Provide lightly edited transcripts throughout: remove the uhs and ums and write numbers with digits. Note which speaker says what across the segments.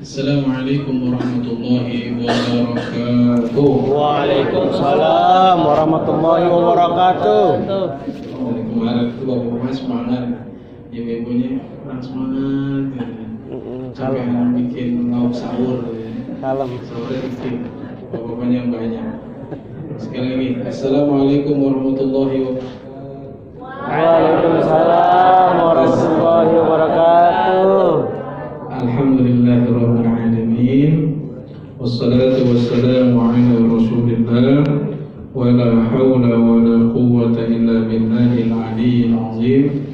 Speaker 1: Assalamualaikum warahmatullahi wabarakatuh.
Speaker 2: Waalaikumsalam warahmatullahi wabarakatuh.
Speaker 1: Dari kemarin itu bapak semangat, ibu-ibunya kurang semangat, sampai bikin lauk sahur,
Speaker 2: Salam.
Speaker 1: sahurnya bikin bapak-bapaknya yang banyak. Sekali lagi, Assalamualaikum warahmatullahi wabarakatuh.
Speaker 2: Waalaikumsalam warahmatullahi wabarakatuh.
Speaker 1: Alhamdulillahirabbil alamin. Wassalatu wassalamu ala Rasulillah wa la haula wa la quwwata illa billahil aliyyil azim.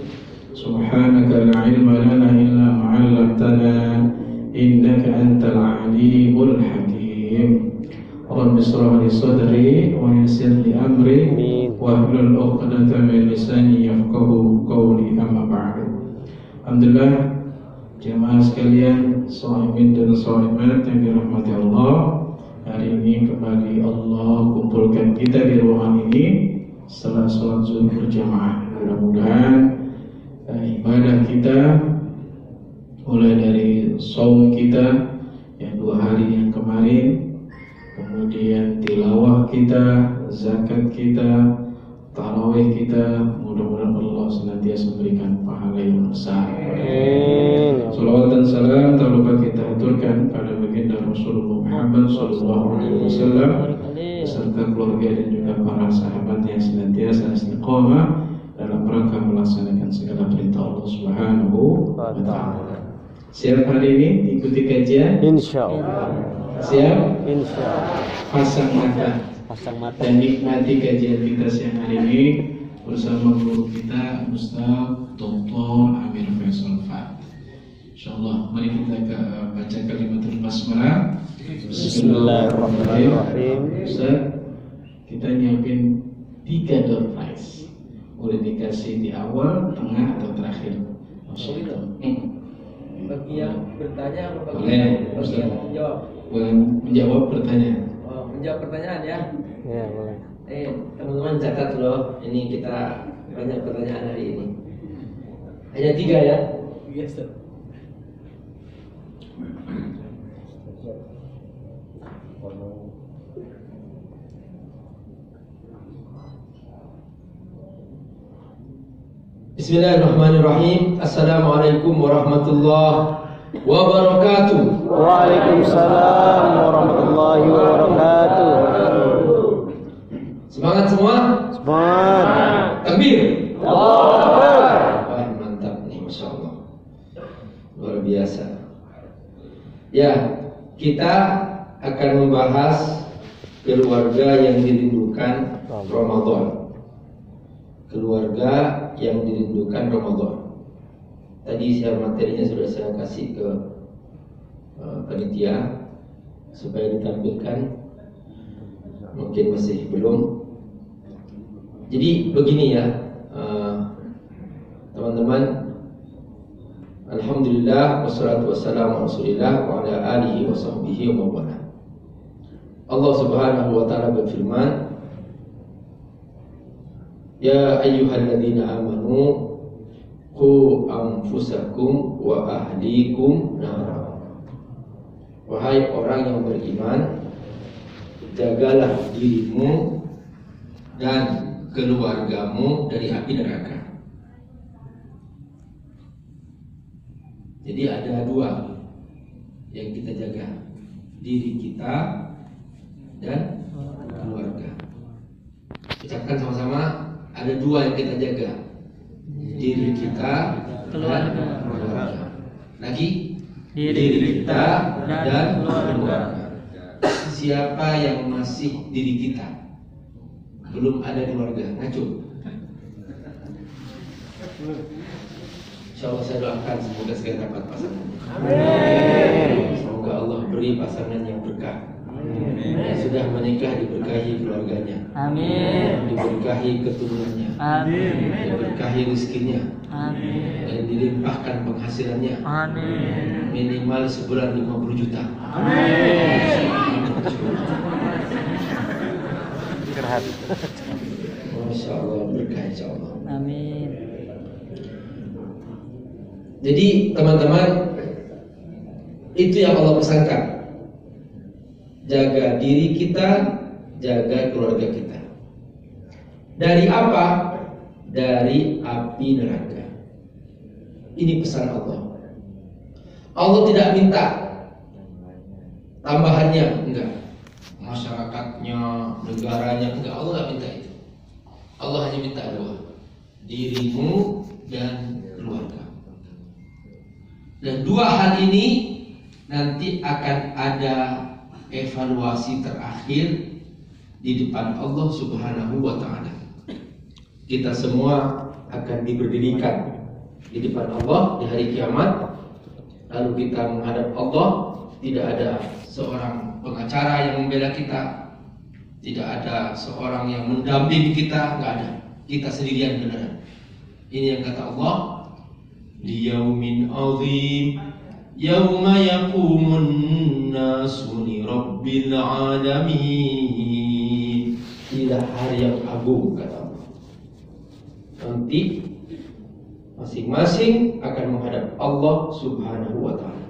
Speaker 1: Subhanaka la ilma lana illa ma 'allamtana innaka antal alimul hakim. Rabbi shrah li sadri wa yassir li amri wahlul 'uqdatam min lisani yafqahu qawli, amma ba'du. Alhamdulillah, jemaah sekalian, shaimin dan shaimat yang dirahmati Allah, hari ini kembali Allah kumpulkan kita di ruangan ini setelah sholat zuhur berjamaah. Mudah-mudahan ibadah kita mulai dari shaum kita yang 2 hari yang kemarin, kemudian tilawah kita, zakat kita, tarawih kita, mudah-mudahan Allah senantiasa memberikan pahala yang besar. Salawat dan salam tak lupa kita aturkan pada baginda Rasulullah Muhammad SAW beserta keluarga dan juga para sahabat yang senantiasa istiqamah dalam rangka melaksanakan segala perintah Allah Subhanahu wa Ta'ala. Siap hari ini ikuti kajian?
Speaker 2: Insyaallah.
Speaker 1: Siap?
Speaker 2: Insyaallah.
Speaker 1: Pasang mata dan nikmati kajian kita siang hari ini bersama guru kita Ustaz Dr. Amir Faisal Fat. Insyaallah, mari kita baca kalimatul basmalah.
Speaker 2: Bismillahirrahmanirrahim.
Speaker 1: Ustaz, kita nyiapin 3 door prize. Boleh dikasih di awal, tengah atau terakhir.
Speaker 3: Bagi yang bertanya atau bagi
Speaker 1: Boleh,
Speaker 3: bagi yang menjawab?
Speaker 1: Boleh menjawab pertanyaan.
Speaker 3: Oh, menjawab pertanyaan ya.
Speaker 2: Ya, boleh.
Speaker 3: Teman-teman catat loh, ini kita banyak pertanyaan hari ini. Hanya 3 ya? Yes, sir. Bismillahirrahmanirrahim. Assalamualaikum warahmatullahi wabarakatuh.
Speaker 2: Waalaikumsalam warahmatullahi wabarakatuh.
Speaker 3: Semangat semua?
Speaker 2: Semangat.
Speaker 3: Takbir.
Speaker 2: Allahu Akbar.
Speaker 3: Wah, mantap nih, Masya Allah. Luar biasa. Ya, kita akan membahas keluarga yang dirindukan Ramadan. Keluarga yang dirindukan Ramadan. Tadi materinya sudah saya kasih ke panitia supaya ditampilkan. Mungkin masih belum. Jadi begini ya, teman-teman. Alhamdulillah wassalatu wassalamu Rasulillah wa ala alihi wa sahbihi wa mawala. Allah Subhanahu wa taala berfirman, ya ayyuhalladzina amanu qu anfusakum wa ahlikum nara. Wahai orang yang beriman, jagalah dirimu dan keluargamu dari api neraka. Jadi ada 2 yang kita jaga, diri kita dan keluarga. Ucapkan sama-sama, ada 2 yang kita jaga, diri kita dan keluarga. Lagi, diri kita dan keluarga. Siapa yang masih diri kita, belum ada keluarga, ngacu. Insyaallah saya doakan semoga segera dapat pasangan. Amin. Semoga Allah beri pasangan yang berkah. Yang sudah menikah diberkahi keluarganya. Amin. Diberkahi keturunannya. Amin. Diberkahi rezekinya. Amin. Dan dilimpahkan penghasilannya. Amin. Minimal sebulan 50 juta. Amin.
Speaker 2: Kerhat.
Speaker 3: Masya Allah, berkah insya Allah.
Speaker 2: Amin.
Speaker 3: Jadi teman-teman, Itu yang Allah pesankan. Jaga diri kita, jaga keluarga kita. Dari apa? Dari api neraka. Ini pesan Allah. Allah tidak minta tambahannya, enggak. Masyarakatnya, negaranya, enggak. Allah tidak minta itu. Allah hanya minta dua, dirimu dan keluarga. Dan dua hal ini nanti akan ada evaluasi terakhir di depan Allah Subhanahu wa ta'ala. Kita semua akan diberdirikan di depan Allah di hari kiamat. Lalu kita menghadap Allah. Tidak ada seorang pengacara yang membela kita, tidak ada seorang yang mendampingi kita, nggak ada. Kita sendirian beneran. Ini yang kata Allah, liyaumin azim yauma yaqumun nasu li rabbil alamin. Inilah hari yang agung, kata Allah. Nanti masing-masing akan menghadap Allah Subhanahu wa ta'ala.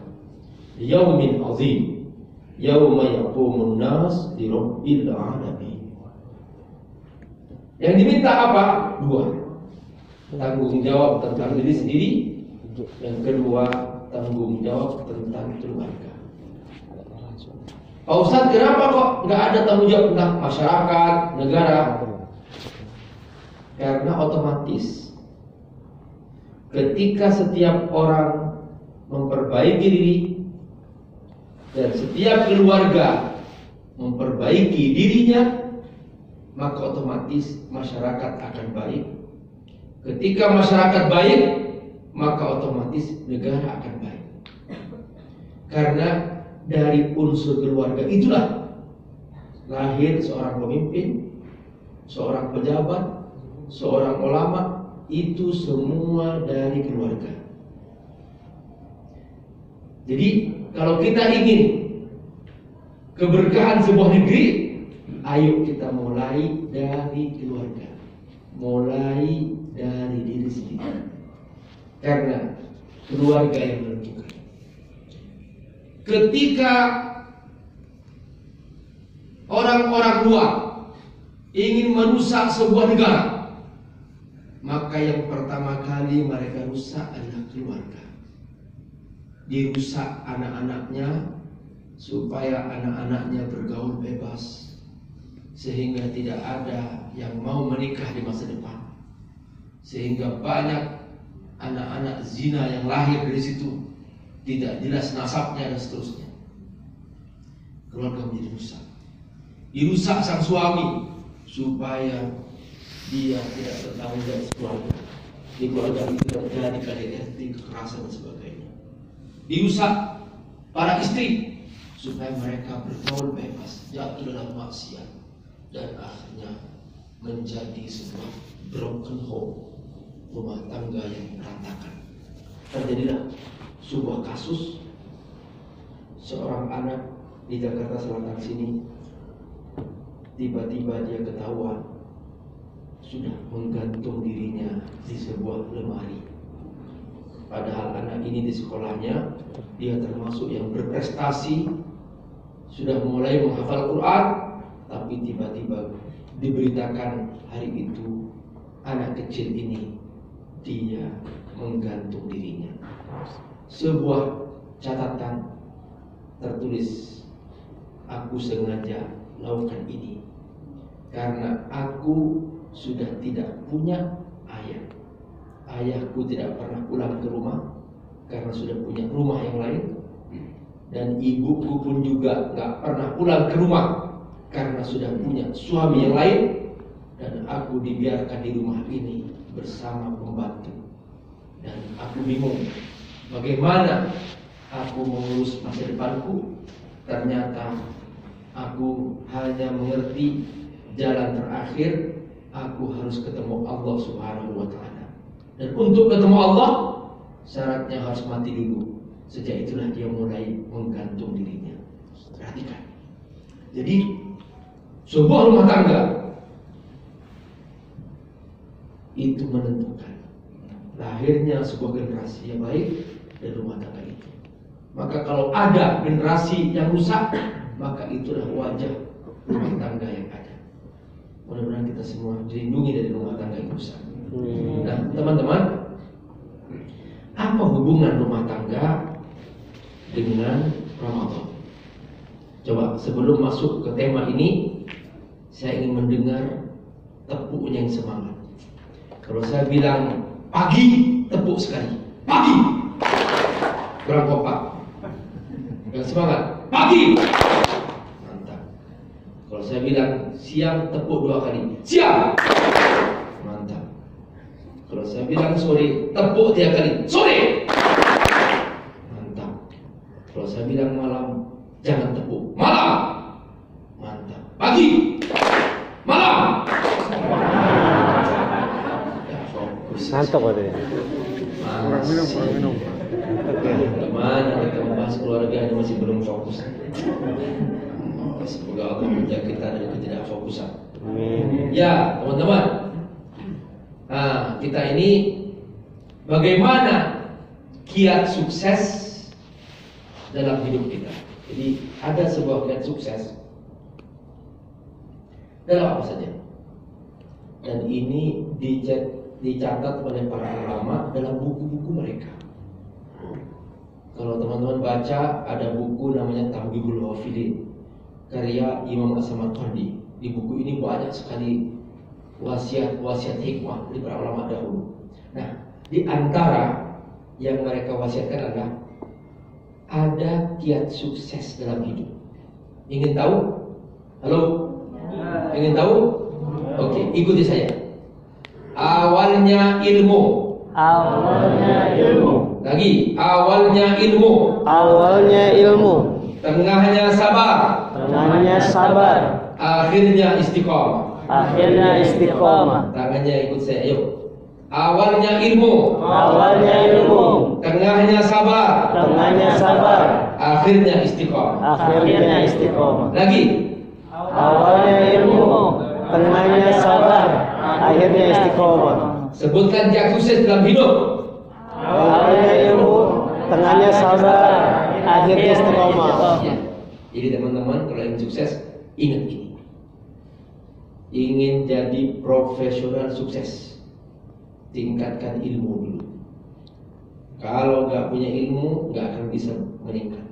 Speaker 3: Yaumin azim yauma yaqumun nas li rabbil alamin. Yang diminta apa? Dua. Tanggung jawab tentang diri sendiri. Yang kedua, tanggung jawab tentang keluarga. Pak Ustadz, kenapa kok nggak ada tanggung jawab tentang masyarakat, negara? Karena otomatis ketika setiap orang memperbaiki diri dan setiap keluarga memperbaiki dirinya, maka otomatis masyarakat akan baik. Ketika masyarakat baik, maka otomatis negara akan baik. Karena dari unsur keluarga itulah lahir seorang pemimpin, seorang pejabat, seorang ulama. Itu semua dari keluarga. Jadi kalau kita ingin keberkahan sebuah negeri, ayo kita mulai dari keluarga, mulai dari diri sendiri. Karena keluarga yang menentukan. Ketika orang-orang luar ingin merusak sebuah negara, maka yang pertama kali mereka rusak adalah keluarga. Dirusak anak-anaknya supaya anak-anaknya bergaul bebas, sehingga tidak ada yang mau menikah di masa depan, sehingga banyak anak-anak zina yang lahir dari situ, tidak jelas nasabnya dan seterusnya. Keluarga menjadi rusak. Dirusak sang suami supaya dia tidak bertanggung jawab keluarga. Di keluarga itu terjadi KDRT, kekerasan dan sebagainya. Dirusak para istri supaya mereka bergaul bebas, jatuh dalam maksiat, dan akhirnya menjadi sebuah broken home, rumah tangga yang berantakan. Terjadilah sebuah kasus seorang anak di Jakarta Selatan sini, tiba-tiba dia ketahuan sudah menggantung dirinya di sebuah lemari. Padahal anak ini di sekolahnya dia termasuk yang berprestasi, sudah mulai menghafal Quran, tapi tiba-tiba diberitakan hari itu anak kecil ini dia menggantung dirinya. Sebuah catatan tertulis, aku sengaja lakukan ini karena aku sudah tidak punya ayah. Ayahku tidak pernah pulang ke rumah karena sudah punya rumah yang lain, dan ibuku pun juga gak pernah pulang ke rumah karena sudah punya suami yang lain, dan aku dibiarkan di rumah ini bersama pembantu. Dan aku bingung bagaimana aku mengurus masa depanku. Ternyata aku hanya mengerti jalan terakhir, aku harus ketemu Allah Subhanahu wa ta'ala. Dan untuk ketemu Allah, syaratnya harus mati dulu. Sejak itulah dia mulai menggantung dirinya. Perhatikan. Jadi sebuah rumah tangga itu menentukan lahirnya sebuah generasi yang baik dan rumah tangga itu. Maka kalau ada generasi yang rusak, maka itulah wajah rumah tangga yang ada. Mudah-mudahan kita semua dilindungi dari rumah tangga yang rusak. Nah, teman-teman, apa hubungan rumah tangga dengan Ramadan? Coba sebelum masuk ke tema ini, saya ingin mendengar tepuknya yang semangat. Kalau saya bilang pagi, tepuk sekali. Pagi. Kurang kompak. Yang semangat. Pagi. Mantap. Kalau saya bilang siang, tepuk 2 kali. Siang. Mantap. Kalau saya bilang sore, tepuk 3 kali. Sore. Mantap. Kalau saya bilang malam, jangan tepuk. Malam. Mantap. Pagi. Malam. Ya, fokus.
Speaker 2: Ngantuk katanya.
Speaker 3: Minum. Teman, kita membahas keluarga ini masih belum fokus. Semoga Allah menjaga kita dari ketidakfokusan.
Speaker 2: Amin.
Speaker 3: Ya, teman-teman. Nah, kita ini bagaimana kiat sukses dalam hidup kita. Jadi ada sebuah kiat sukses dalam apa saja. Dan ini dicatat oleh para ulama dalam buku-buku mereka. Kalau teman-teman baca, ada buku namanya Tambihul Ghafilin, karya Imam As-Samarqandi. Di buku ini banyak sekali wasiat-wasiat hikmah dari para ulama dahulu. Nah, di antara yang mereka wasiatkan adalah ada kiat sukses dalam hidup. Ingin tahu? Halo? Ingin tahu? Oke, ikuti saya. Awalnya ilmu.
Speaker 2: Awalnya ilmu.
Speaker 3: Lagi, awalnya ilmu.
Speaker 2: Awalnya ilmu.
Speaker 3: Tengahnya sabar.
Speaker 2: Tengahnya sabar.
Speaker 3: Akhirnya istiqomah.
Speaker 2: Akhirnya istiqomah.
Speaker 3: Tangannya ikut saya, yuk. Awalnya ilmu.
Speaker 2: Awalnya ilmu.
Speaker 3: Tengahnya sabar.
Speaker 2: Tengahnya sabar.
Speaker 3: Akhirnya istiqomah.
Speaker 2: Akhirnya istiqomah.
Speaker 3: Lagi.
Speaker 2: Awalnya ilmu. Tengahnya sabar. Akhirnya istiqomah.
Speaker 3: Sebutkan kiat sukses dalam hidup.
Speaker 2: Awalnya ilmu. Tengahnya sabar. Akhirnya istiqomah.
Speaker 3: Ya. Jadi teman-teman, kalau ingin sukses, ingat ini. Ingin jadi profesional sukses, tingkatkan ilmu dulu. Kalau nggak punya ilmu, nggak akan bisa meningkat.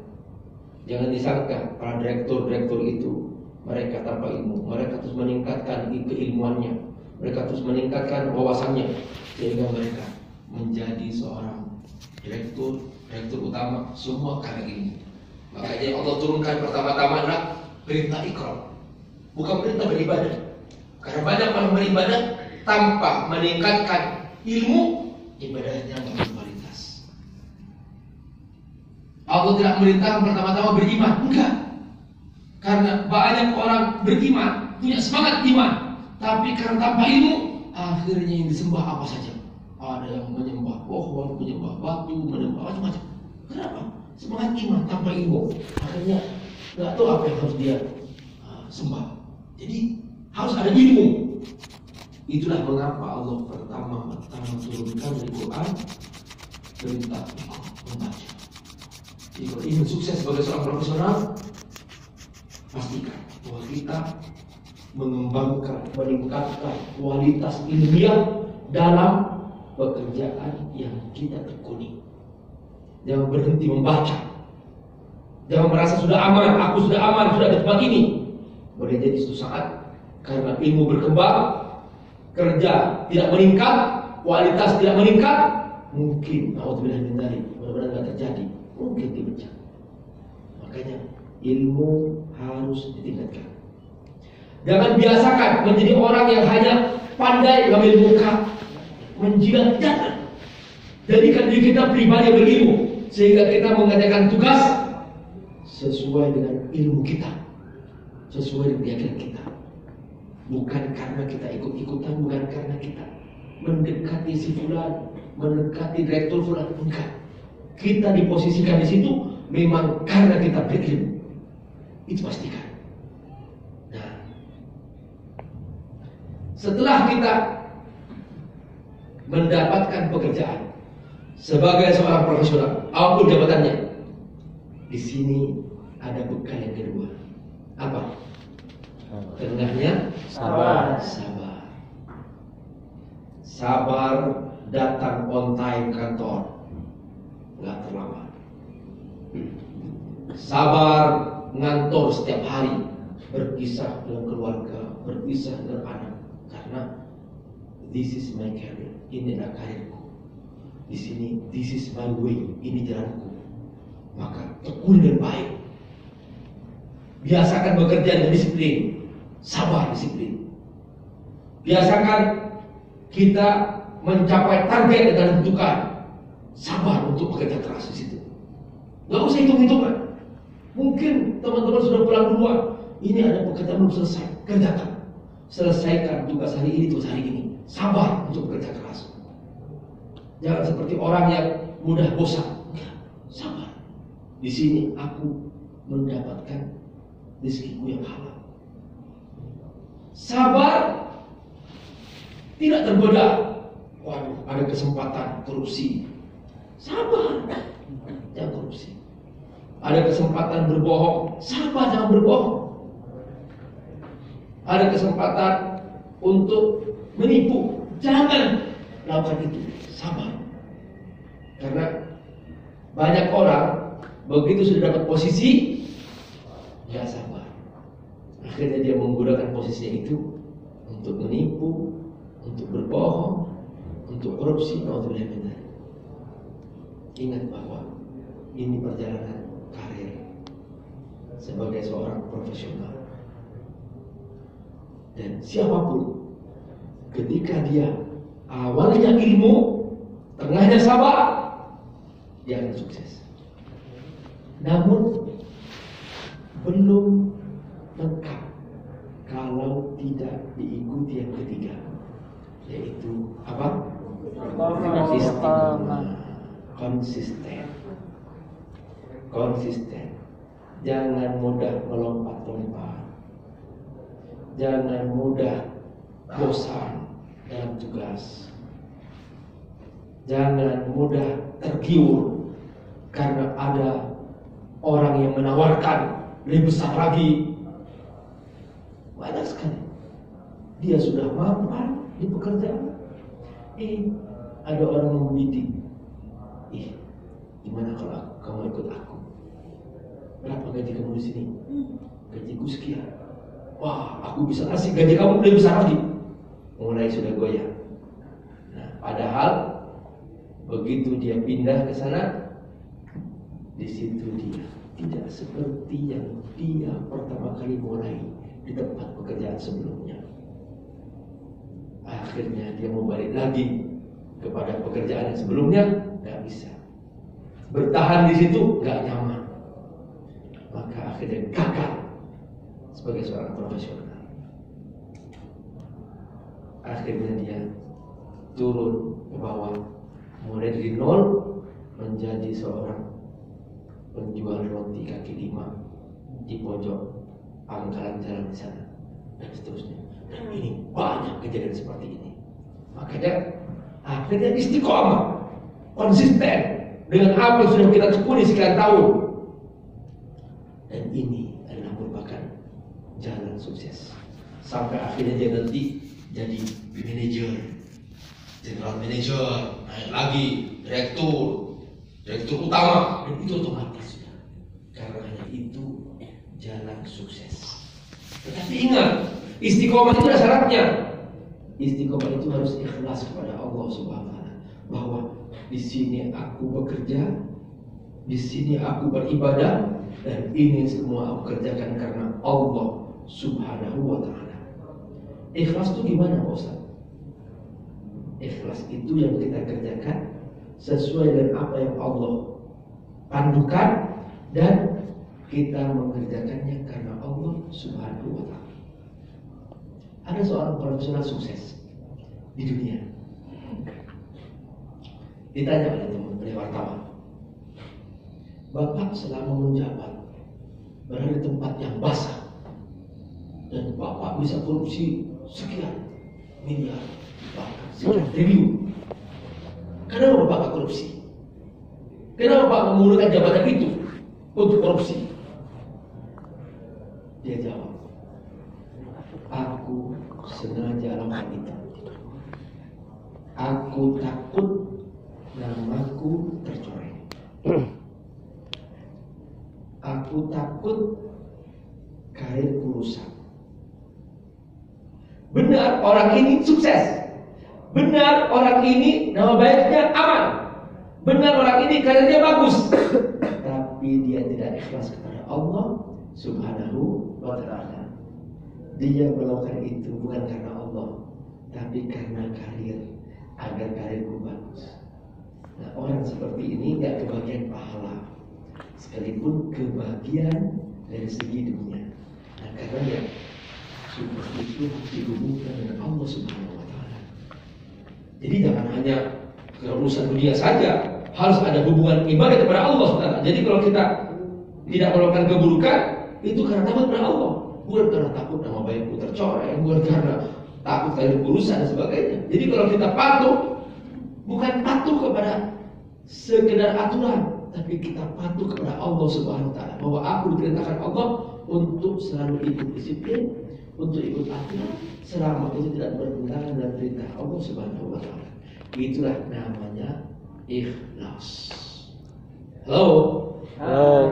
Speaker 3: Jangan disangka para direktur itu mereka tanpa ilmu. Mereka terus meningkatkan keilmuannya, mereka terus meningkatkan wawasannya, sehingga mereka menjadi seorang direktur utama, semua karena ilmu. Makanya Allah turunkan pertama-tama adalah perintah Iqra, bukan perintah beribadah. Karena banyak orang beribadah tanpa meningkatkan ilmu, ibadahnya nggak berkualitas. Allah tidak merintahkan pertama-tama beriman, enggak. Karena banyak orang beriman, punya semangat iman, tapi karena tanpa ilmu, akhirnya yang disembah apa saja. Ada yang menyembah pohon, menyembah batu, menyembah macam-macam. Kenapa? Semangat iman tanpa ilmu, akhirnya nggak tahu apa yang harus dia sembah. Jadi harus ada ilmu. Itulah mengapa Allah pertama turunkan di Quran perintah membaca. Jadi kalau ingin sukses sebagai seorang profesional, pastikan bahwa kita mengembangkan, meningkatkan kualitas ilmiah dalam pekerjaan yang kita tekuni. Jangan berhenti membaca. Jangan merasa sudah aman, aku sudah aman, sudah di tempat ini. Boleh jadi suatu saat karena ilmu berkembang, kerja tidak meningkat, kualitas tidak meningkat, mungkin naudzubillah min dzalik, mudah-mudahan tidak terjadi, mungkin dipecat. Makanya ilmu harus ditingkatkan. Jangan biasakan menjadi orang yang hanya pandai ngambil muka, menjilat, jangan. Jadikan diri kita pribadi yang berilmu, sehingga kita mengerjakan tugas sesuai dengan ilmu kita, sesuai dengan keyakinan kita. Bukan karena kita ikut-ikutan, bukan karena kita mendekati si fulan, mendekati direktur fulan, enggak. Kita diposisikan di situ memang karena kita berilmu. Itu pastikan. Nah, setelah kita mendapatkan pekerjaan sebagai seorang profesional, apapun jabatannya, Di sini ada bekal yang kedua. Apa? Tengahnya
Speaker 2: Sabar.
Speaker 3: Sabar. Sabar datang on time kantor, nggak terlambat. Sabar ngantor setiap hari, berpisah dengan keluarga, berpisah dengan anak, karena this is my career, ini adalah karirku. Di sini, this is my way, ini jalanku. Maka tekun dengan baik. Biasakan bekerja dengan disiplin, sabar disiplin. Biasakan kita mencapai target dengan tentukan, sabar untuk bekerja keras di situ. Nggak usah hitung-hitungan. Mungkin teman-teman sudah pulang duluan. Ini ada pekerjaan belum selesai, kerjakan. Selesaikan tugas hari ini, tugas hari ini. Sabar untuk bekerja keras. Jangan seperti orang yang mudah bosan. Sabar. Di sini aku mendapatkan rezekiku yang halal. Sabar, tidak tergoda. Waduh, ada kesempatan korupsi. Sabar, jangan korupsi. Ada kesempatan berbohong. Sabar, jangan berbohong. Ada kesempatan untuk menipu. Jangan lakukan itu. Sabar. Karena banyak orang begitu sudah dapat posisi, nggak sabar. Akhirnya dia menggunakan posisinya itu untuk menipu, untuk berbohong, untuk korupsi. Ingat bahwa ini perjalanan karir sebagai seorang profesional. Dan siapapun ketika dia awalnya ilmu, tengahnya sabar, dia akan sukses. Namun belum lengkap kalau tidak diikuti yang ketiga, yaitu apa? Konsisten. Jangan mudah melompat-lompat. Jangan mudah bosan dalam tugas. Jangan mudah tergiur karena ada orang yang menawarkan lebih besar lagi. Banyak sekali. Dia sudah mapan di pekerjaan. Ada orang yang membidik. Gimana kalau kamu ikut aku? Berapa gaji kamu di sini? Gajiku sekian. Wah, aku bisa kasih gaji kamu lebih besar lagi. Mulai sudah goyah. Nah, padahal begitu dia pindah ke sana, di situ dia tidak seperti yang dia pertama kali mulai di tempat pekerjaan sebelumnya. Akhirnya dia mau balik lagi kepada pekerjaan yang sebelumnya, nggak bisa. Bertahan di situ nggak nyaman, maka akhirnya gagal sebagai seorang profesional. Akhirnya dia turun ke bawah, mulai dari nol menjadi seorang penjual roti kaki lima di pojok pangkalan jalan di sana, dan seterusnya. Dan ini banyak kejadian seperti ini. Makanya akhirnya istiqomah, konsisten dengan apa yang sudah kita tekuni sekian tahun. Dan ini adalah merupakan jalan sukses. Sampai akhirnya dia nanti jadi manajer, general manager, naik lagi, direktur utama. Dan itu otomatis sudah. Karena hanya itu jalan sukses. Tetapi ingat, istiqomah itu ada syaratnya. Istiqomah itu harus ikhlas kepada Allah Subhanahu wa taala, bahwa di sini aku bekerja, di sini aku beribadah, dan ini semua aku kerjakan karena Allah Subhanahu wa taala. Ikhlas itu gimana, Pak Ustaz? Ikhlas itu yang kita kerjakan sesuai dengan apa yang Allah pandukan, dan kita mengerjakannya karena Allah Subhanahu wa taala. Ada seorang profesional sukses di dunia. Ditanya oleh wartawan, Bapak selama menjabat berada di tempat yang basah, dan Bapak bisa korupsi sekian miliar, bahkan sekian triliun. Kenapa Bapak korupsi? Kenapa Bapak menggunakan jabatan itu? untuk korupsi? Dia jawab, aku sengaja lakukan itu. Aku takut namaku tercoreng. Aku takut karirku rusak. Benar orang ini sukses. Benar orang ini nama baiknya aman. Benar orang ini karirnya bagus. Tapi dia tidak ikhlas kepada Allah Subhanahu wa ta'ala. Dia melakukan itu bukan karena Allah, tapi karena karir, agar karirku bagus. Nah, orang seperti ini gak kebagian pahala, sekalipun kebagian dari segi dunia. Nah, karena ya seperti itu dihubungkan dengan Allah Subhanahu wa ta'ala. Jadi jangan hanya urusan dunia saja, harus ada hubungan ibadah kepada Allah Subhanahu wa ta'ala. Jadi kalau kita tidak melakukan keburukan, itu karena takut kepada Allah, bukan karena takut nama baikku tercoreng, bukan karena takut dari urusan dan sebagainya. Jadi kalau kita patuh, bukan patuh kepada sekedar aturan, tapi kita patuh kepada Allah Subhanahu wa ta'ala, bahwa aku diperintahkan Allah untuk selalu ikut disiplin, untuk ikut aturan, selama itu tidak bertentangan dengan perintah Allah Subhanahu wa ta'ala. Itulah namanya ikhlas. Halo.
Speaker 2: Halo.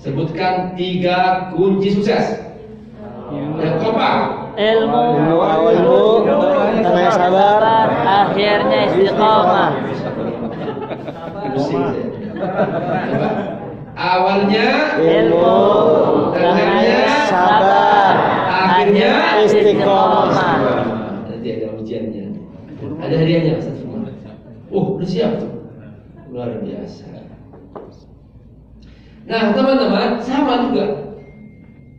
Speaker 3: Sebutkan 3 kunci sukses. Yang kompak.
Speaker 2: Ilmu, tengah sabar,
Speaker 4: akhirnya istiqomah.
Speaker 3: Awalnya
Speaker 2: ilmu,
Speaker 3: tengahnya
Speaker 2: sabar,
Speaker 3: akhirnya
Speaker 2: istiqomah.
Speaker 3: Nanti ada ujiannya, ada hadiahnya Ustaz semua. Udah siap tuh, luar biasa. Nah teman-teman, sama juga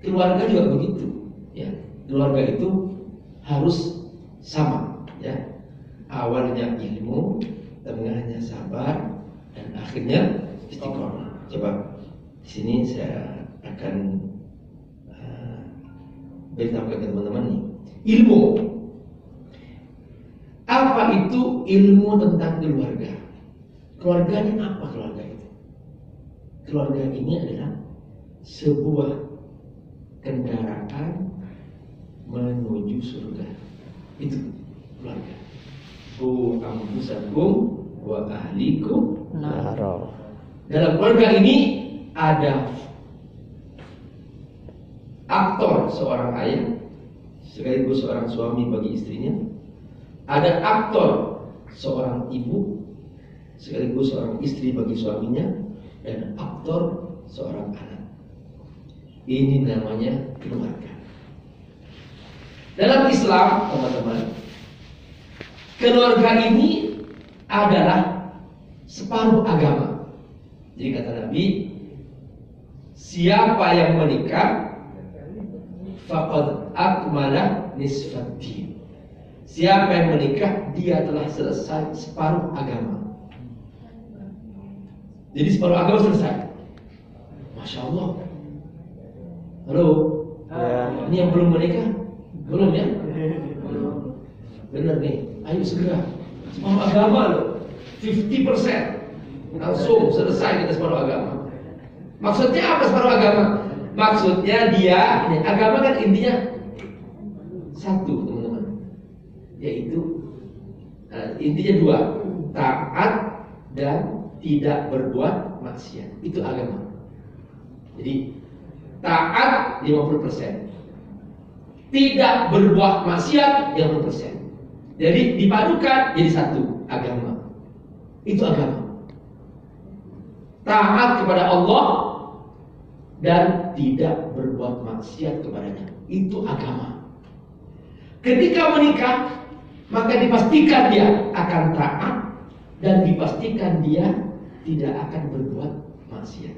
Speaker 3: keluarga juga begitu, ya. Keluarga itu harus sama, ya. Awalnya ilmu, tengahnya sabar, dan akhirnya istiqomah. Coba di sini saya akan beritahu ke teman-teman nih, ilmu. Apa itu ilmu tentang keluarga? Keluarga ini apa keluarga itu? Keluarga ini adalah sebuah kendaraan menuju surga. Itu keluarga. Bu anfusakum wa ahlikum
Speaker 2: Naro.
Speaker 3: Dalam keluarga ini ada aktor seorang ayah, sekaligus seorang suami bagi istrinya. Ada aktor seorang ibu, sekaligus seorang istri bagi suaminya. Dan aktor seorang anak. Ini namanya keluarga. Dalam Islam, teman-teman, keluarga ini adalah separuh agama. Jadi kata Nabi, siapa yang menikah faqad akmala nisfaddin. Siapa yang menikah, dia telah selesai separuh agama. Jadi separuh agama selesai. Masya Allah. Halo.
Speaker 2: Ya.
Speaker 3: Ini yang belum menikah? Belum ya? Belum. Bener nih. Ayo segera. Separuh agama loh. 50%. Langsung selesai kita separuh agama. Maksudnya apa separuh agama? Maksudnya dia, ini agama kan intinya satu, teman-teman. Yaitu intinya 2. Taat dan tidak berbuat maksiat. Itu agama. Jadi taat 50%, tidak berbuat maksiat 50%. Jadi dipadukan jadi satu agama. Itu agama. Taat kepada Allah dan tidak berbuat maksiat kepadanya. Itu agama. Ketika menikah, maka dipastikan dia akan taat dan dipastikan dia tidak akan berbuat maksiat.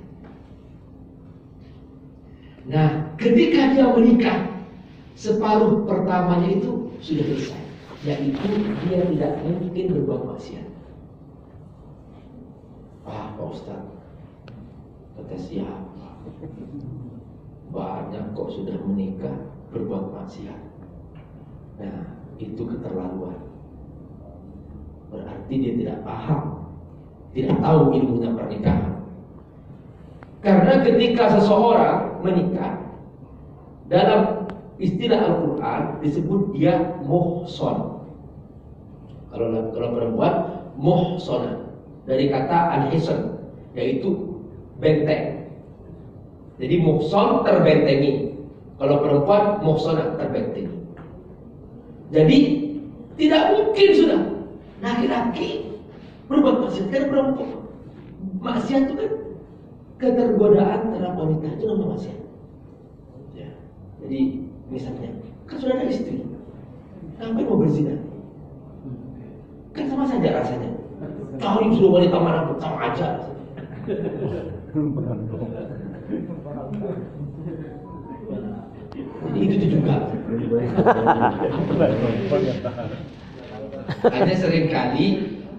Speaker 3: Nah, ketika dia menikah, separuh pertamanya itu sudah selesai, yaitu dia tidak mungkin berbuat maksiat. Pak Ustaz, kata siapa? Banyak kok sudah menikah berbuat maksiat. Nah, itu keterlaluan. Berarti dia tidak paham, tidak tahu ilmunya pernikahan. Karena ketika seseorang menikah, dalam istilah Al-Quran disebut dia muhson. Kalau perempuan muhsona, dari kata al-hisn, yaitu benteng. Jadi muhson terbentengi. Kalau perempuan muhsona terbentengi. Jadi tidak mungkin sudah laki-laki berbuat maksiat. Karena perempuan maksiat itu kan ketergodaan terhadap wanita, itu namanya maksiat. Ya. Jadi misalnya kan sudah ada istri, ngapain mau berzina? Kan sama saja rasanya. Tahu sudah wanita manapun sama aja. Jadi itu juga. Hanya seringkali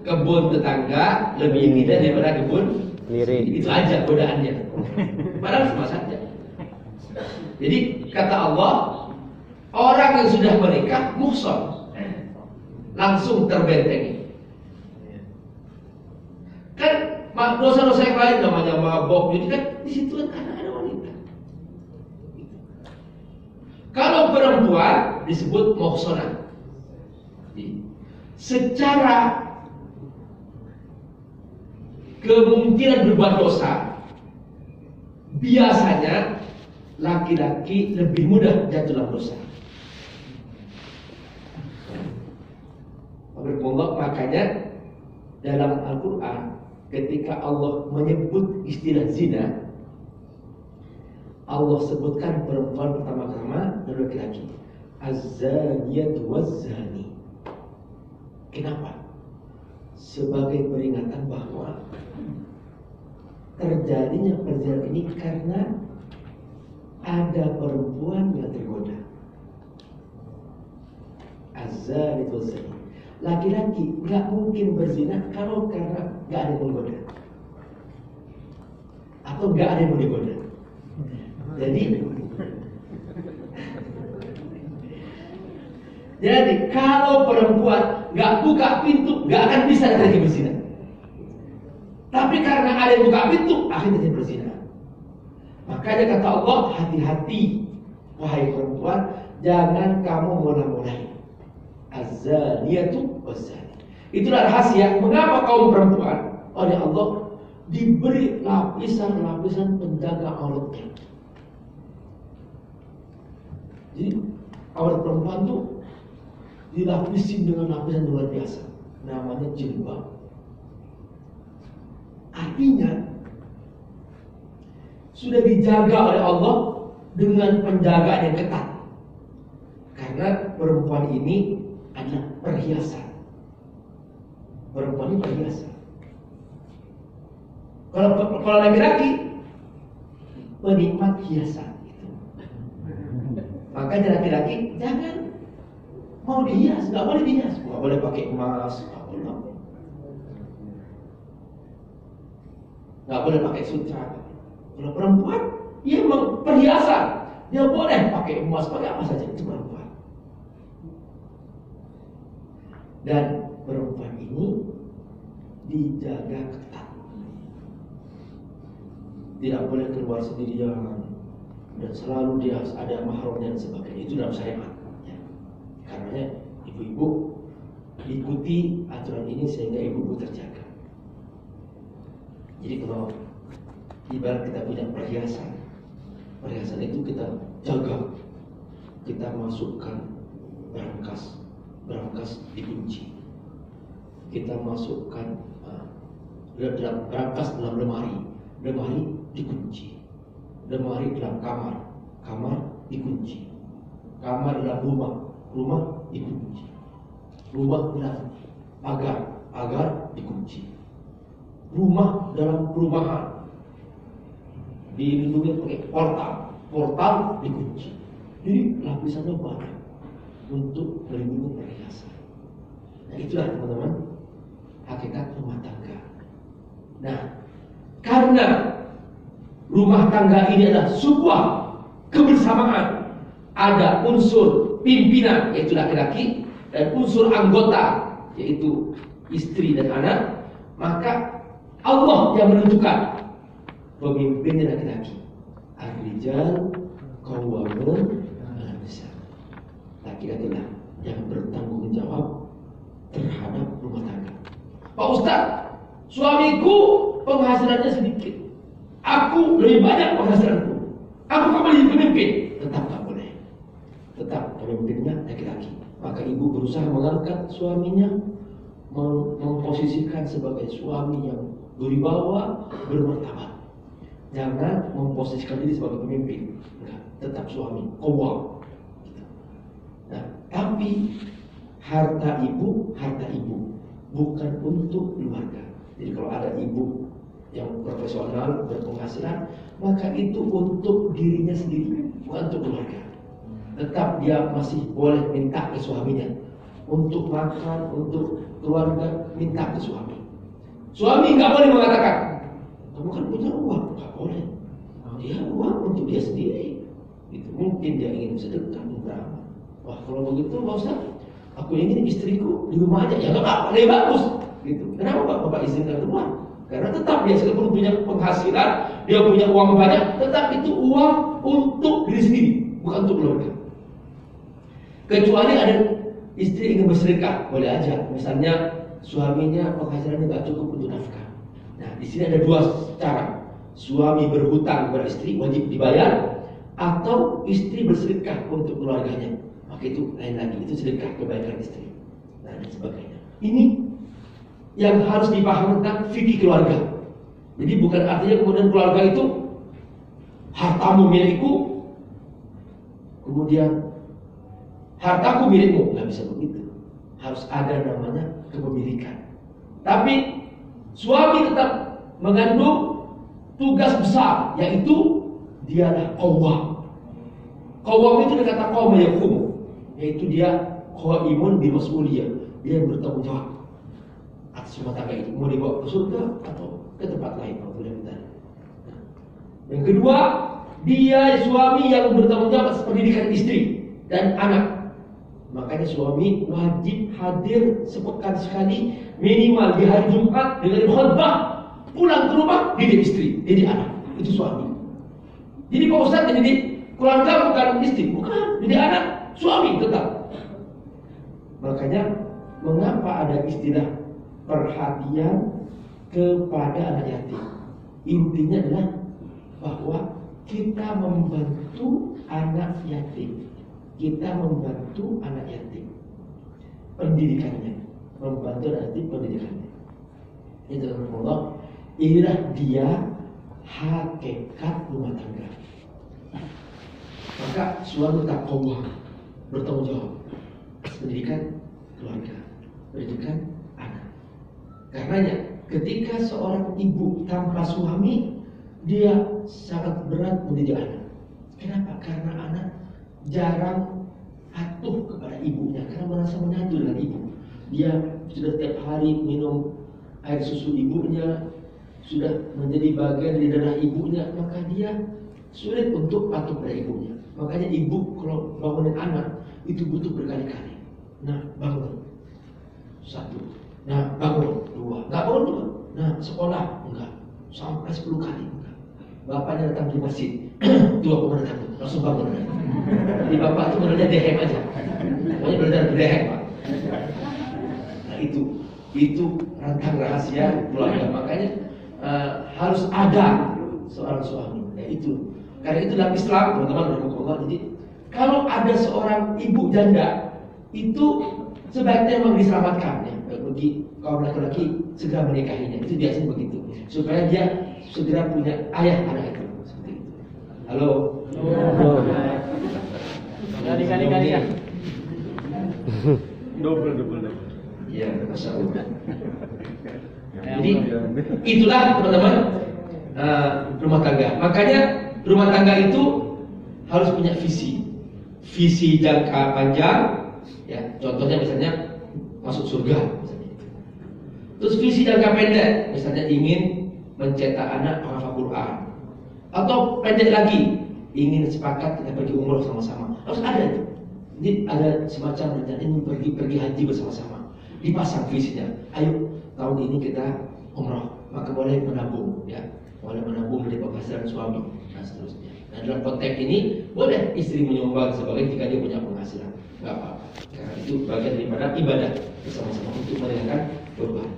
Speaker 3: kebun tetangga lebih indah daripada kebun
Speaker 2: Sendiri.
Speaker 3: Itu aja godaannya. Padahal sama saja. Jadi kata Allah, orang yang sudah menikah muhson, langsung terbentengi. Kan dosa-dosa yang lain namanya mabok, jadi kan di situ kan ada wanita. Kalau perempuan disebut muhsonah. Secara kemungkinan berbuat dosa, biasanya laki-laki lebih mudah jatuh dalam dosa. Makanya dalam Al-Quran ketika Allah menyebut istilah zina, Allah sebutkan perempuan pertama-tama dan laki-laki. Az-zaniyatu waz-zani. Kenapa? Sebagai peringatan bahwa terjadinya perzinahan ini karena ada perempuan yang tergoda. Az-zani waz-zani. Laki-laki nggak mungkin berzina kalau karena nggak ada yang menggoda atau nggak ada yang mau digoda. Jadi kalau perempuan nggak buka pintu, nggak akan bisa lagi berzina. Tapi karena ada yang buka pintu, akhirnya dia berzina. Makanya kata Allah, hati-hati wahai perempuan, jangan kamu mulai-mulai. Az-zaniyatu waz-zani. Itulah rahasia mengapa kaum perempuan oleh Allah diberi lapisan-lapisan penjaga auratnya. Jadi aurat perempuan tuh dilapisi dengan lapisan luar biasa, namanya jilbab. Artinya sudah dijaga oleh Allah dengan penjagaan yang ketat. Karena perempuan ini adalah perhiasan. Perempuan ini perhiasan. Kalau laki-laki penikmat hiasan. Makanya laki-laki jangan mau dihias, nggak boleh dihias, nggak boleh pakai emas, nggak boleh pakai sutra. Kalau perempuan, dia memang perhiasan, dia boleh pakai emas, pakai apa saja, itu perempuan. Dan perempuan ini dijaga ketat, tidak boleh keluar sendirian. Dan selalu dia harus ada mahramnya dan sebagainya. Itu dalam syariat ya. Karena ibu-ibu ikuti aturan ini sehingga ibu-ibu terjaga. Jadi kalau ibarat kita punya perhiasan, perhiasan itu kita jaga, kita masukkan berangkas dikunci, kita masukkan dalam berangkas dalam lemari dikunci. Lemari dalam kamar dikunci. Kamar dalam rumah dikunci. Rumah dalam pagar dikunci. Rumah dalam perumahan dilindungi pakai portal dikunci. Jadi lapisannya banyak untuk melindungi perhiasan. Nah itulah teman-teman hakikat rumah tangga. Nah karena rumah tangga ini adalah sebuah kebersamaan. Ada unsur pimpinan yaitu laki-laki dan unsur anggota yaitu istri dan anak. Maka Allah yang menentukan pemimpinnya laki-laki. Ar-rijal qawwamun 'alan nisa. Laki-laki lah yang bertanggung jawab terhadap rumah tangga. Pak Ustaz, suamiku penghasilannya sedikit, aku lebih banyak penghasilanku, aku kembali pemimpin. Tetap tak boleh. Tetap pemimpinnya laki-laki. Maka ibu berusaha mengangkat suaminya, memposisikan sebagai suami yang berwibawa, bermartabat. Jangan memposisikan diri sebagai pemimpin. Enggak, tetap suami, qawwam. Nah, tapi harta ibu, bukan untuk keluarga. Jadi kalau ada ibu yang profesional, berpenghasilan, maka itu untuk dirinya sendiri, bukan untuk keluarga. Tetap dia masih boleh minta ke suaminya untuk makan, untuk keluarga, minta ke suami. Suami nggak boleh mengatakan, kamu kan punya uang, nggak boleh. Dia uang untuk dia sendiri. Itu mungkin dia ingin sedekah, beramal. Wah, kalau begitu Pak Ustaz, aku ingin istriku di rumah aja. Ya nggak, lebih bagus. Gitu. Kenapa Bapak izinkan keluar? Karena tetap dia sekalipun punya penghasilan, dia punya uang banyak, tetap itu uang untuk diri sendiri, bukan untuk keluarga. Kecuali ada istri ingin bersedekah, boleh aja. Misalnya suaminya penghasilannya nggak cukup untuk nafkah. Nah, di sini ada dua cara. Suami berhutang kepada istri, wajib dibayar, atau istri bersedekah untuk keluarganya. Maka itu lain lagi, itu sedekah kebaikan istri. Nah, dan sebagainya. Ini yang harus dipahami tentang fikih keluarga. Jadi bukan artinya kemudian keluarga itu hartamu milikku, kemudian hartaku milikmu. Nggak bisa begitu. Harus ada namanya kepemilikan. Tapi suami tetap mengandung tugas besar, yaitu dialah qawwam. Qawwam itu kata qawma yakum, yaitu dia qaimun bi mas'uliyah, dia yang bertanggung jawab atas rumah tangga itu, mau dibawa ke surga atau ke tempat lain. Yang kedua, dia suami yang bertanggung jawab atas pendidikan istri dan anak. Makanya suami wajib hadir sepekan sekali, minimal di hari Jumat dengan khutbah, pulang ke rumah didik istri, didik anak. Itu suami. Jadi Pak Ustaz didik keluarga bukan istri, bukan, didik anak, suami tetap. Makanya mengapa ada istilah perhatian kepada anak yatim? Intinya adalah bahwa kita membantu anak yatim. Kita membantu anak yatim pendidikannya, membantu anak yatim pendidikannya. Itu Allah, inilah dia hakikat rumah tangga. Maka suami tak qawwam, bertanggung jawab pendidikan keluarga, pendidikan anak. Karenanya ketika seorang ibu tanpa suami, dia sangat berat mendidik anak. Kenapa? Karena anak jarang patuh kepada ibunya karena merasa menyatu dengan ibu. Dia sudah setiap hari minum air susu ibunya, sudah menjadi bagian dari darah ibunya, maka dia sulit untuk patuh pada ibunya. Makanya ibu kalau bangunin anak itu butuh berkali-kali. Nah, bangun. Satu. Nah, bangun. Dua. Nggak bangun dua. Nah, sekolah. Enggak. Sampai 10 kali. Enggak. Bapaknya datang di masjid. Dua kemana datang. Langsung bangun. Di bapak itu benernya dehem aja. Pokoknya bener dehem, Pak. Nah, itu rantang rahasia keluarga. Makanya harus ada seorang suami. Nah, itu. Karena itu dalam Islam, teman-teman, rahmatullah. Jadi kalau ada seorang ibu janda, itu sebaiknya memang diselamatkan ya. Bagi kaum laki-laki segera menikahinya. Itu biasanya begitu. Supaya dia segera punya ayah anak itu. Seperti itu. Halo.
Speaker 4: Kali-kali ya.
Speaker 2: Double.
Speaker 3: Iya, masya Allah. Jadi itulah teman-teman rumah tangga. Makanya rumah tangga itu harus punya visi jangka panjang. Ya, contohnya misalnya masuk surga. Misalnya. Terus visi jangka pendek, misalnya ingin mencetak anak menghafal Quran. Atau pendek lagi, ingin sepakat kita pergi umroh sama-sama. Harus ada itu. Jadi ada semacam rencana ini pergi haji bersama-sama. Dipasang visinya. Ayo tahun ini kita umroh, maka boleh menabung ya. boleh menabung dari penghasilan suami dan seterusnya. Nah, dalam konteks ini boleh istri menyumbang sebagai jika dia punya penghasilan, nggak apa-apa. Karena itu bagian daripada ibadah bersama-sama untuk meringankan beban.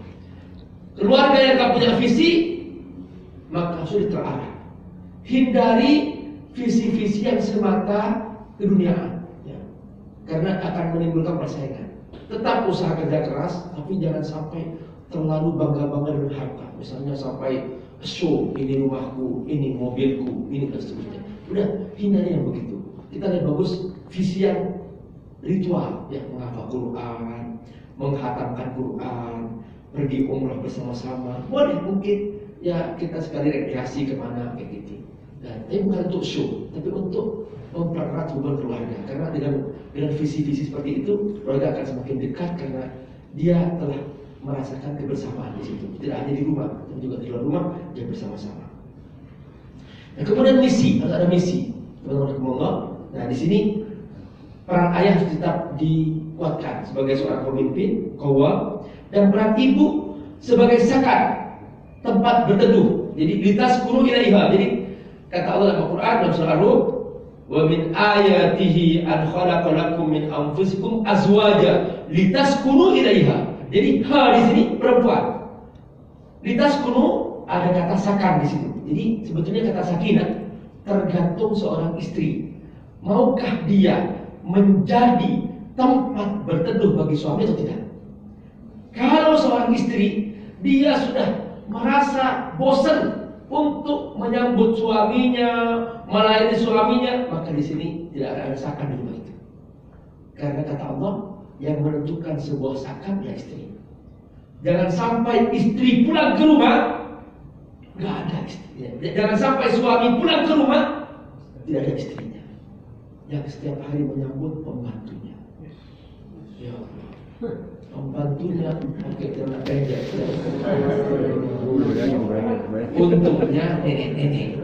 Speaker 3: Keluarga yang nggak punya visi maka sulit terarah. Hindari visi-visi yang semata keduniaan, ya. Karena akan menimbulkan persaingan. Tetap usaha kerja keras, tapi jangan sampai terlalu bangga-bangga dengan harta. Misalnya sampai show, ini rumahku, ini mobilku, ini dan seterusnya. Udah, hindari yang begitu. Kita lihat bagus visi yang ritual, ya, menghafal Quran, menghatamkan Quran, pergi umrah bersama-sama. Boleh mungkin ya kita sekali rekreasi kemana kayak gitu. Dan ini bukan untuk show, tapi untuk mempererat hubungan keluarga. Karena dengan visi-visi seperti itu, keluarga akan semakin dekat karena dia telah merasakan kebersamaan di situ. Tidak hanya di rumah, tapi juga di luar rumah dia bersama-sama. Nah, kemudian misi, harus ada misi. Teman-teman, nah di sini peran ayah harus tetap dikuatkan sebagai seorang pemimpin, qawwam, dan peran ibu sebagai sakan, tempat berteduh. Jadi litaskunu ilaiha. Jadi kata Allah dalam Al-Quran dalam surah Ar-Rum, wa min ayatihi an khalaqa lakum min anfusikum azwaja litaskunu ilaiha. Jadi ha di sini perempuan. Litaskunu ada kata sakan di situ. Jadi sebetulnya kata sakinah tergantung seorang istri. Maukah dia menjadi tempat berteduh bagi suami atau tidak? Kalau seorang istri dia sudah merasa bosan untuk menyambut suaminya, melayani suaminya, maka di sini tidak ada sakan di rumah itu. Karena kata Allah, yang menentukan sebuah sakan ya istri. Jangan sampai istri pulang ke rumah nggak ada istrinya. Jangan sampai suami pulang ke rumah tidak ada istrinya. Yang setiap hari menyambut pembantunya. Ya Allah. Pembantunya pakai celana pendek. Untungnya nenek-nenek.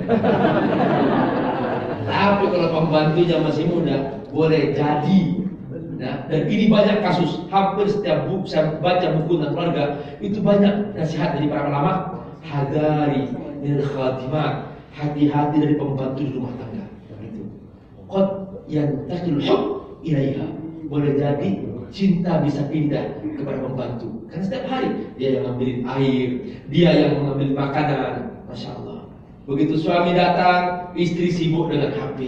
Speaker 3: Tapi kalau pembantunya masih muda, boleh jadi. Nah, dan ini banyak kasus. Hampir setiap buku saya baca buku tentang keluarga itu banyak nasihat dari para ulama. Hadari min khatimat, hati-hati dari pembantu di rumah tangga. Itu. Qad yantakil hub ilaiha. Boleh jadi cinta bisa pindah kepada pembantu. Karena setiap hari dia yang ngambilin air, dia yang mengambil makanan. Masya Allah. Begitu suami datang, istri sibuk dengan HP.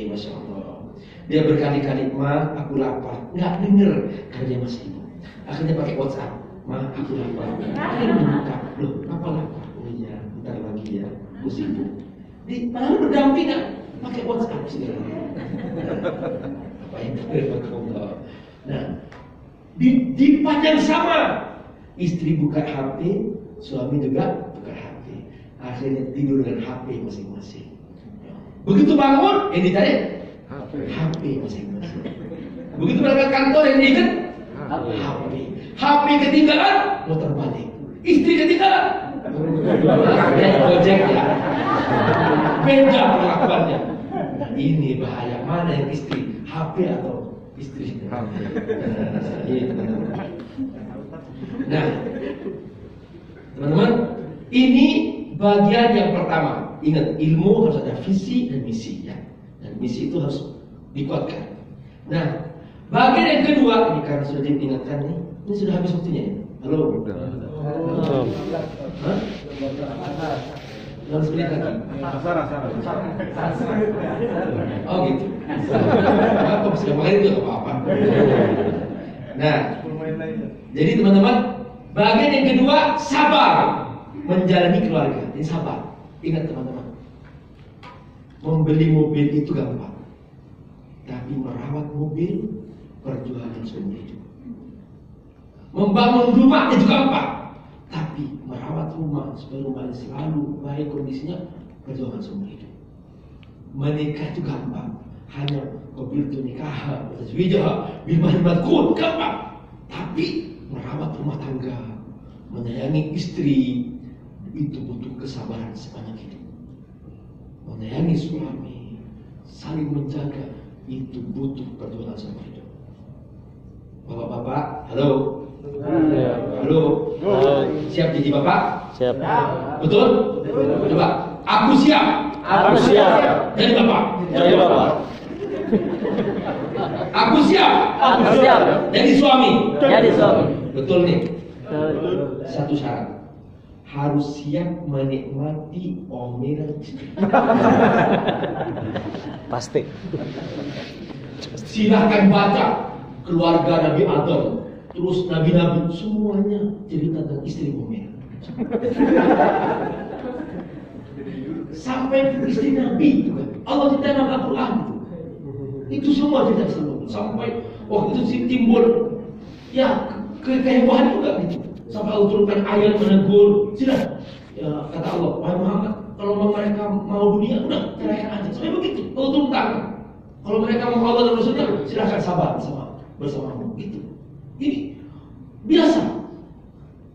Speaker 3: Masya Allah. Dia berkali-kali, ma, aku lapar. Nggak denger karena dia masih sibuk. Akhirnya pakai WhatsApp, ma, aku lapar. Akhirnya buka, loh, apa lapar? Oh iya, bentar lagi ya, aku sibuk. Padahal berdampingan, pakai WhatsApp segala. Apa itu? Nah, di tempat yang sama, istri buka HP, suami juga buka HP. Akhirnya tidur dengan HP masing-masing. Begitu bangun, yang ditanya HP masing-masing. Begitu berangkat kantor, yang diingat HP. HP ketinggalan, muter balik. Istri ketinggalan, Gojek ya. Beda perlakuannya. Ini bahaya. Mana yang istri? HP atau istri? Nah, teman-teman, ini bagian yang pertama. Ingat, ilmu harus ada visi dan misi ya. Dan misi itu harus dikuatkan. Nah, bagian yang kedua, ini karena sudah diingatkan nih, ini sudah habis waktunya ya. Halo. Hah? 11 menit lagi. Oh gitu. Apa bisa makan itu apa-apa. Nah, jadi teman-teman, bagian yang kedua sabar menjalani keluarga. Ini sabar. Ingat teman-teman, membeli mobil itu gampang, tapi merawat mobil perjuangan seumur hidup. Membangun rumah itu gampang, tapi merawat rumah supaya rumahnya selalu baik kondisinya perjuangan seumur hidup. Menikah itu gampang, hanya qabiltu nikah tazwijah biman madkun gampang, tapi merawat rumah tangga, menyayangi istri itu butuh kesabaran sepanjang hidup. Menyayangi suami, saling menjaga itu butuh perjuangan seumur hidup. Bapak-bapak, halo. Halo. Siap jadi bapak?
Speaker 2: Siap.
Speaker 3: Betul? Coba. Aku siap.
Speaker 2: Aku siap.
Speaker 3: Jadi bapak.
Speaker 2: Jadi bapak.
Speaker 3: Aku siap.
Speaker 4: Aku siap.
Speaker 3: Jadi suami.
Speaker 4: Jadi suami.
Speaker 3: Betul nih. Satu syarat. Harus siap menikmati omelan istri.
Speaker 2: Pasti.
Speaker 3: Silahkan baca keluarga Nabi Adam, terus nabi-nabi semuanya cerita tentang istri Omer. Sampai istri Nabi juga. Allah cerita dalam Al-Quran itu semua cerita istri Omer. Sampai waktu itu timbul ya kehebohan juga gitu. Sampai Allah turunkan ayat menegur, sudah ya, kata Allah, wahai Muhammad, kalau mereka mau dunia, udah ceraikan aja. Sampai begitu, Allah turunkan. Kalau mereka mau Allah dan Rasulnya, silahkan sabar bersamamu. Gitu. Ini biasa.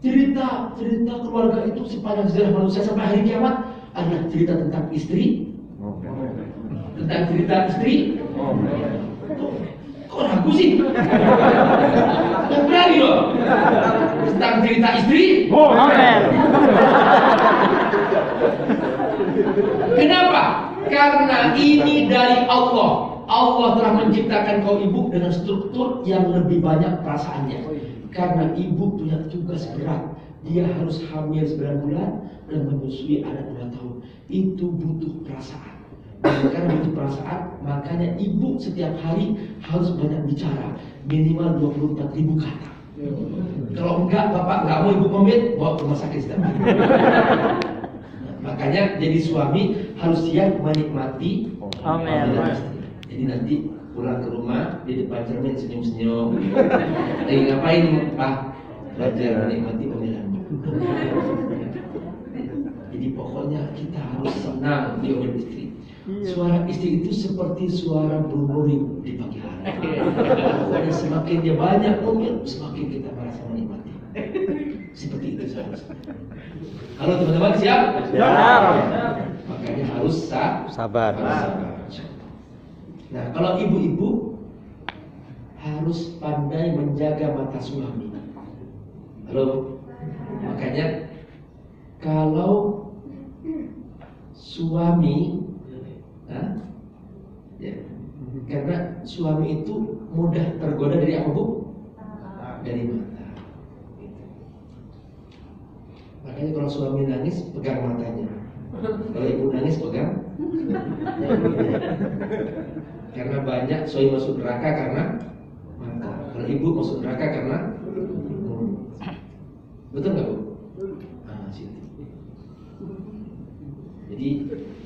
Speaker 3: Cerita keluarga itu sepanjang sejarah manusia sampai hari kiamat ada cerita tentang istri, tentang cerita istri. Kok ragu sih? Yang berani loh. Tentang cerita istri.
Speaker 4: Amin.
Speaker 3: Kenapa? Karena ini dari Allah. Allah telah menciptakan kau ibu dengan struktur yang lebih banyak perasaannya. Karena ibu punya tugas berat. Dia harus hamil 9 bulan dan menyusui anak 2 tahun. Itu butuh perasaan. Dan karena butuh perasaan, makanya ibu setiap hari harus banyak bicara. Minimal 24.000 kata. Kalau enggak, bapak enggak mau ibu komit, bawa ke rumah sakit setiap hari. Makanya jadi suami harus siap menikmati.
Speaker 4: Amin.
Speaker 3: Jadi nanti pulang ke rumah di depan cermin senyum-senyum. Lagi ngapain Pak? Belajar menikmati omelanmu. Jadi pokoknya kita harus senang di omel istri. Suara istri itu seperti suara burung di pagi hari. Pokoknya semakin dia banyak omel, semakin kita merasa menikmati. Seperti itu seharusnya. Halo teman-teman, siap?
Speaker 2: Siap.
Speaker 3: Makanya harus
Speaker 2: Sabar.
Speaker 3: Nah, kalau ibu-ibu harus pandai menjaga mata suami. Halo? Makanya kalau suami ya, karena suami itu mudah tergoda dari apa, Bu? Dari mata. Makanya kalau suami nangis, pegang matanya. Kalau ibu nangis, pegang. Karena banyak suami masuk neraka karena mata. Kalau ibu masuk neraka karena betul nggak, Bu? Nah, situ. Jadi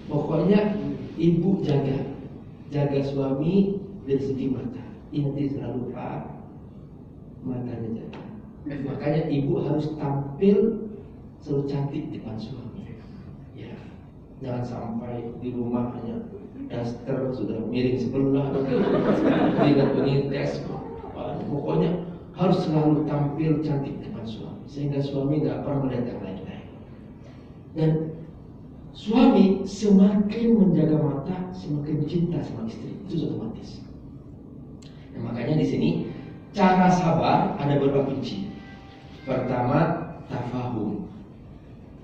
Speaker 3: pokoknya ibu jaga suami dari segi mata. Ingat selalu Pak, matanya jaga. Makanya ibu harus tampil selalu cantik di depan suami. Ya, jangan sampai di rumah hanya daster sudah miring sebelah, tidak pengintes. Pokoknya harus selalu tampil cantik di depan suami, sehingga suami nggak pernah melihat yang lain-lain. Dan suami semakin menjaga mata, semakin cinta sama istri, itu otomatis. Nah, makanya di sini cara sabar ada beberapa kunci. Pertama, tafahum,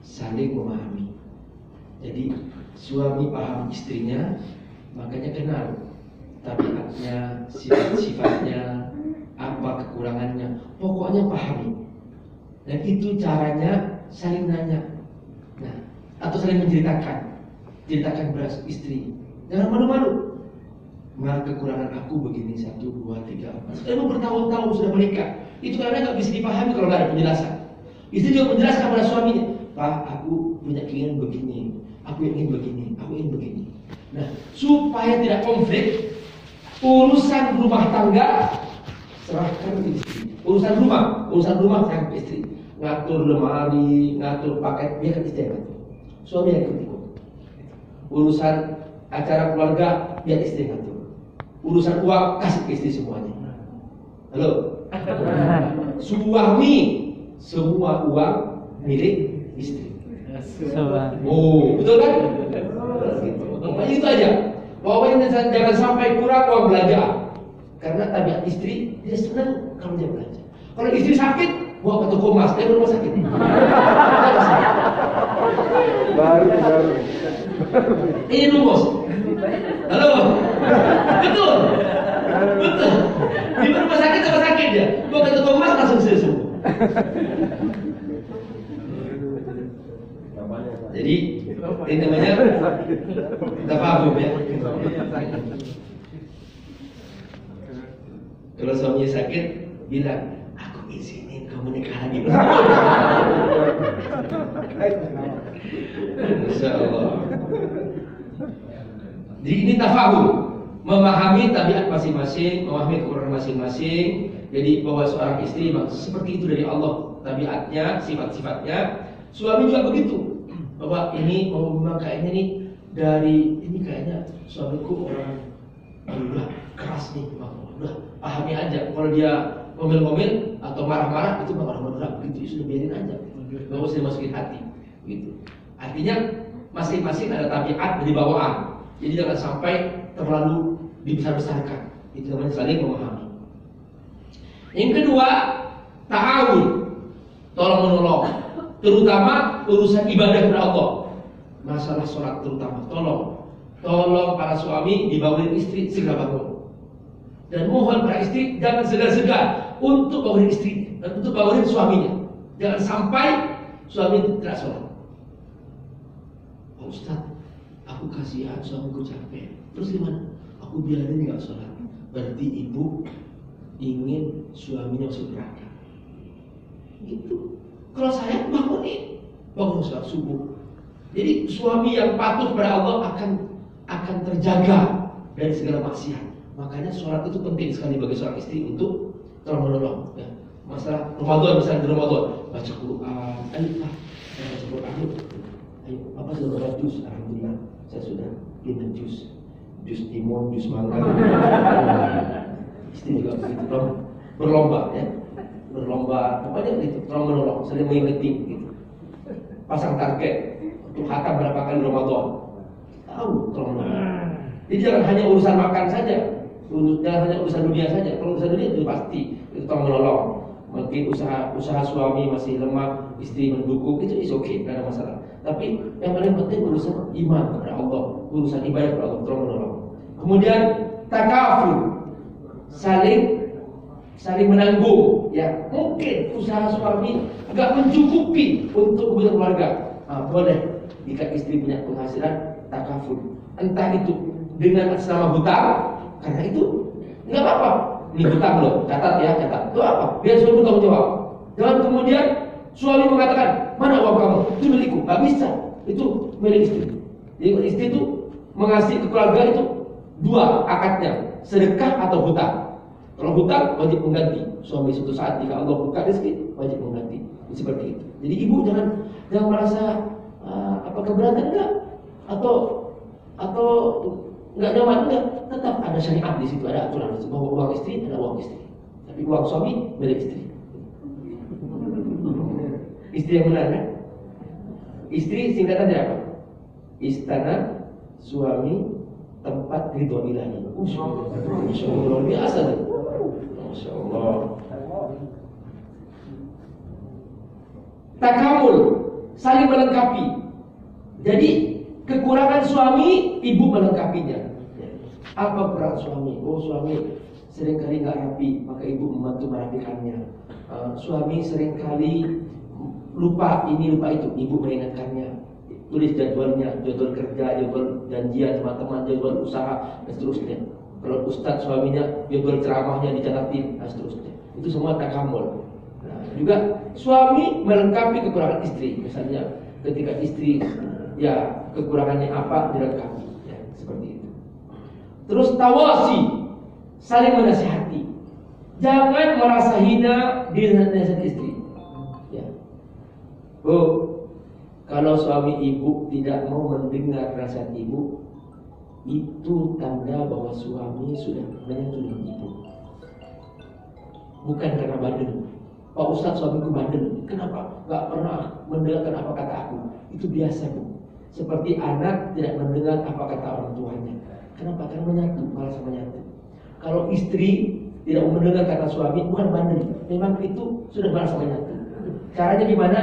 Speaker 3: saling memahami. Jadi suami paham istrinya, makanya kenal tabiatnya, sifat-sifatnya, apa kekurangannya, pokoknya pahami. Dan itu caranya saling nanya, nah, atau saling ceritakan beras istri. Jangan malu-malu. Kekurangan aku begini 1, 2, 3, 4. Sudah bertahun-tahun sudah menikah. Itu karena nggak bisa dipahami kalau nggak ada penjelasan. Istri juga menjelaskan pada suaminya, Pak, aku punya keinginan begini, aku ingin begini, aku ingin begini. Nah, supaya tidak konflik, urusan rumah tangga serahkan ke istri. Urusan rumah serahkan ke istri. Ngatur lemari, ngatur paket, biarkan istri yang ngatur. Suami yang ikut-ikut. Urusan acara keluarga, biar istri yang ngatur. Urusan uang, kasih ke istri semuanya. Halo? Suami, semua uang milik istri. Oh, betul kan? Pokoknya itu aja. Pokoknya jangan sampai kurang uang belanja. Karena tabiat istri, dia senang kalau dia belanja. Kalau istri sakit, bawa ke toko emas, dia ke rumah sakit.
Speaker 2: Baru.
Speaker 3: Ini rumus. Halo. Betul. Di rumah sakit dia. Gua ketemu Mas langsung sembuh. Jadi ini namanya tafahum ya. Kalau suaminya sakit, bilang, aku izinin kamu nikah lagi. Insya Allah. Jadi ini tafahum, memahami tabiat masing-masing, memahami kekurangan masing-masing. Jadi bahwa seorang istri seperti itu dari Allah, tabiatnya, sifat-sifatnya. Suami juga begitu. Bahwa ini memang kayaknya nih dari ini kayaknya suamiku orang udah keras nih, udah pahami aja. Kalau dia ngomel-ngomel atau marah-marah itu marah-marah gitu, sudah biarin aja, nggak usah dimasukin hati, gitu. Artinya masing-masing ada tabiat dari bawaan, jadi jangan sampai terlalu dibesar-besarkan. Itu namanya saling memahami. Yang kedua, ta'awun, tolong menolong. Terutama urusan ibadah kepada Allah, masalah sholat terutama. Tolong para suami dibangunin istri segera bangun. Dan mohon para istri jangan segan-segan untuk bangunin istri dan untuk bangunin suaminya. Jangan sampai suami tidak sholat. Pak Ustaz, aku kasihan suamiku capek. Terus gimana? Aku biarin nggak sholat. Berarti ibu ingin suaminya masuk neraka. Gitu. Kalau saya bangun sholat subuh. Jadi suami yang patuh kepada Allah akan terjaga dari segala maksiat. Makanya sholat itu penting sekali bagi seorang istri untuk tolong-menolong. Ya. Masalah Ramadan, misalnya di Ramadan, baca Quran, ayo baca Quran, ayo apa sudah baca jus? Alhamdulillah, saya sudah minum jus timun, jus mangga. Istri juga begitu dong, berlomba ya. Pokoknya gitu, tolong menolong, saling mengikuti gitu. Pasang target untuk khatam berapa kali Ramadan. Tahu, tolong menolong. Jadi jangan hanya urusan makan saja, jangan hanya urusan dunia saja. Kalau urusan dunia itu pasti itu tolong menolong. Mungkin usaha suami masih lemah, istri mendukung, itu is okay, tidak ada masalah. Tapi yang paling penting urusan iman kepada Allah, urusan ibadah kepada Allah, tolong menolong. Kemudian takaful, saling menanggung, ya. Mungkin usaha suami nggak mencukupi untuk kebutuhan keluarga, boleh jika istri punya penghasilan takaful, entah itu dengan atas nama hutang, karena itu nggak apa-apa. Ini hutang loh, catat. Itu apa? Biar suami bertanggung jawab. Jangan kemudian suami mengatakan mana uang kamu? Itu milikku, nggak bisa. Itu milik istri. Jadi istri itu mengasih ke keluarga itu dua akadnya, sedekah atau hutang. Kalau hutang wajib mengganti. Suami suatu saat jika Allah buka rezeki wajib mengganti. Seperti itu. Jadi ibu jangan merasa keberatan enggak atau enggak nyaman enggak. Tetap ada syariat di situ, ada aturan di situ bahwa uang istri adalah uang istri. Tapi uang suami milik istri. Istri yang benar kan? Istri singkatannya apa? Istana suami tempat ridho ilahi. Masya Allah, luar biasa nih. Masya Allah. Takamul, saling melengkapi. Jadi kekurangan suami, ibu melengkapinya. Apa peran suami? Oh, suami seringkali nggak rapi, maka ibu membantu merapikannya. Suami seringkali lupa ini lupa itu, ibu mengingatkannya. Tulis jadwalnya, jadwal kerja, jadwal janjian teman-teman, jadwal usaha, dan seterusnya. Kalau ustadz suaminya, jadwal ceramahnya dicatatin, dan seterusnya. Itu semua takamul. Nah, juga suami melengkapi kekurangan istri. Misalnya ketika istri ya kekurangannya apa dilengkapi, ya, seperti itu. Terus tawasi, saling menasihati. Jangan merasa hina di nasihat istri. Ya. Kalau suami ibu tidak mau mendengar nasihat ibu, itu tanda bahwa suami sudah menyentuh ibu. Bukan karena bandel. Pak Ustadz, suamiku bandel. Kenapa? Gak pernah mendengarkan apa kata aku. Itu biasa, Bu. Seperti anak tidak mendengar apa kata orang tuanya. Kenapa? Karena menyatu, malas menyatu. Kalau istri tidak mendengar kata suami, bukan bandel. Memang itu sudah malas menyatu. Caranya gimana?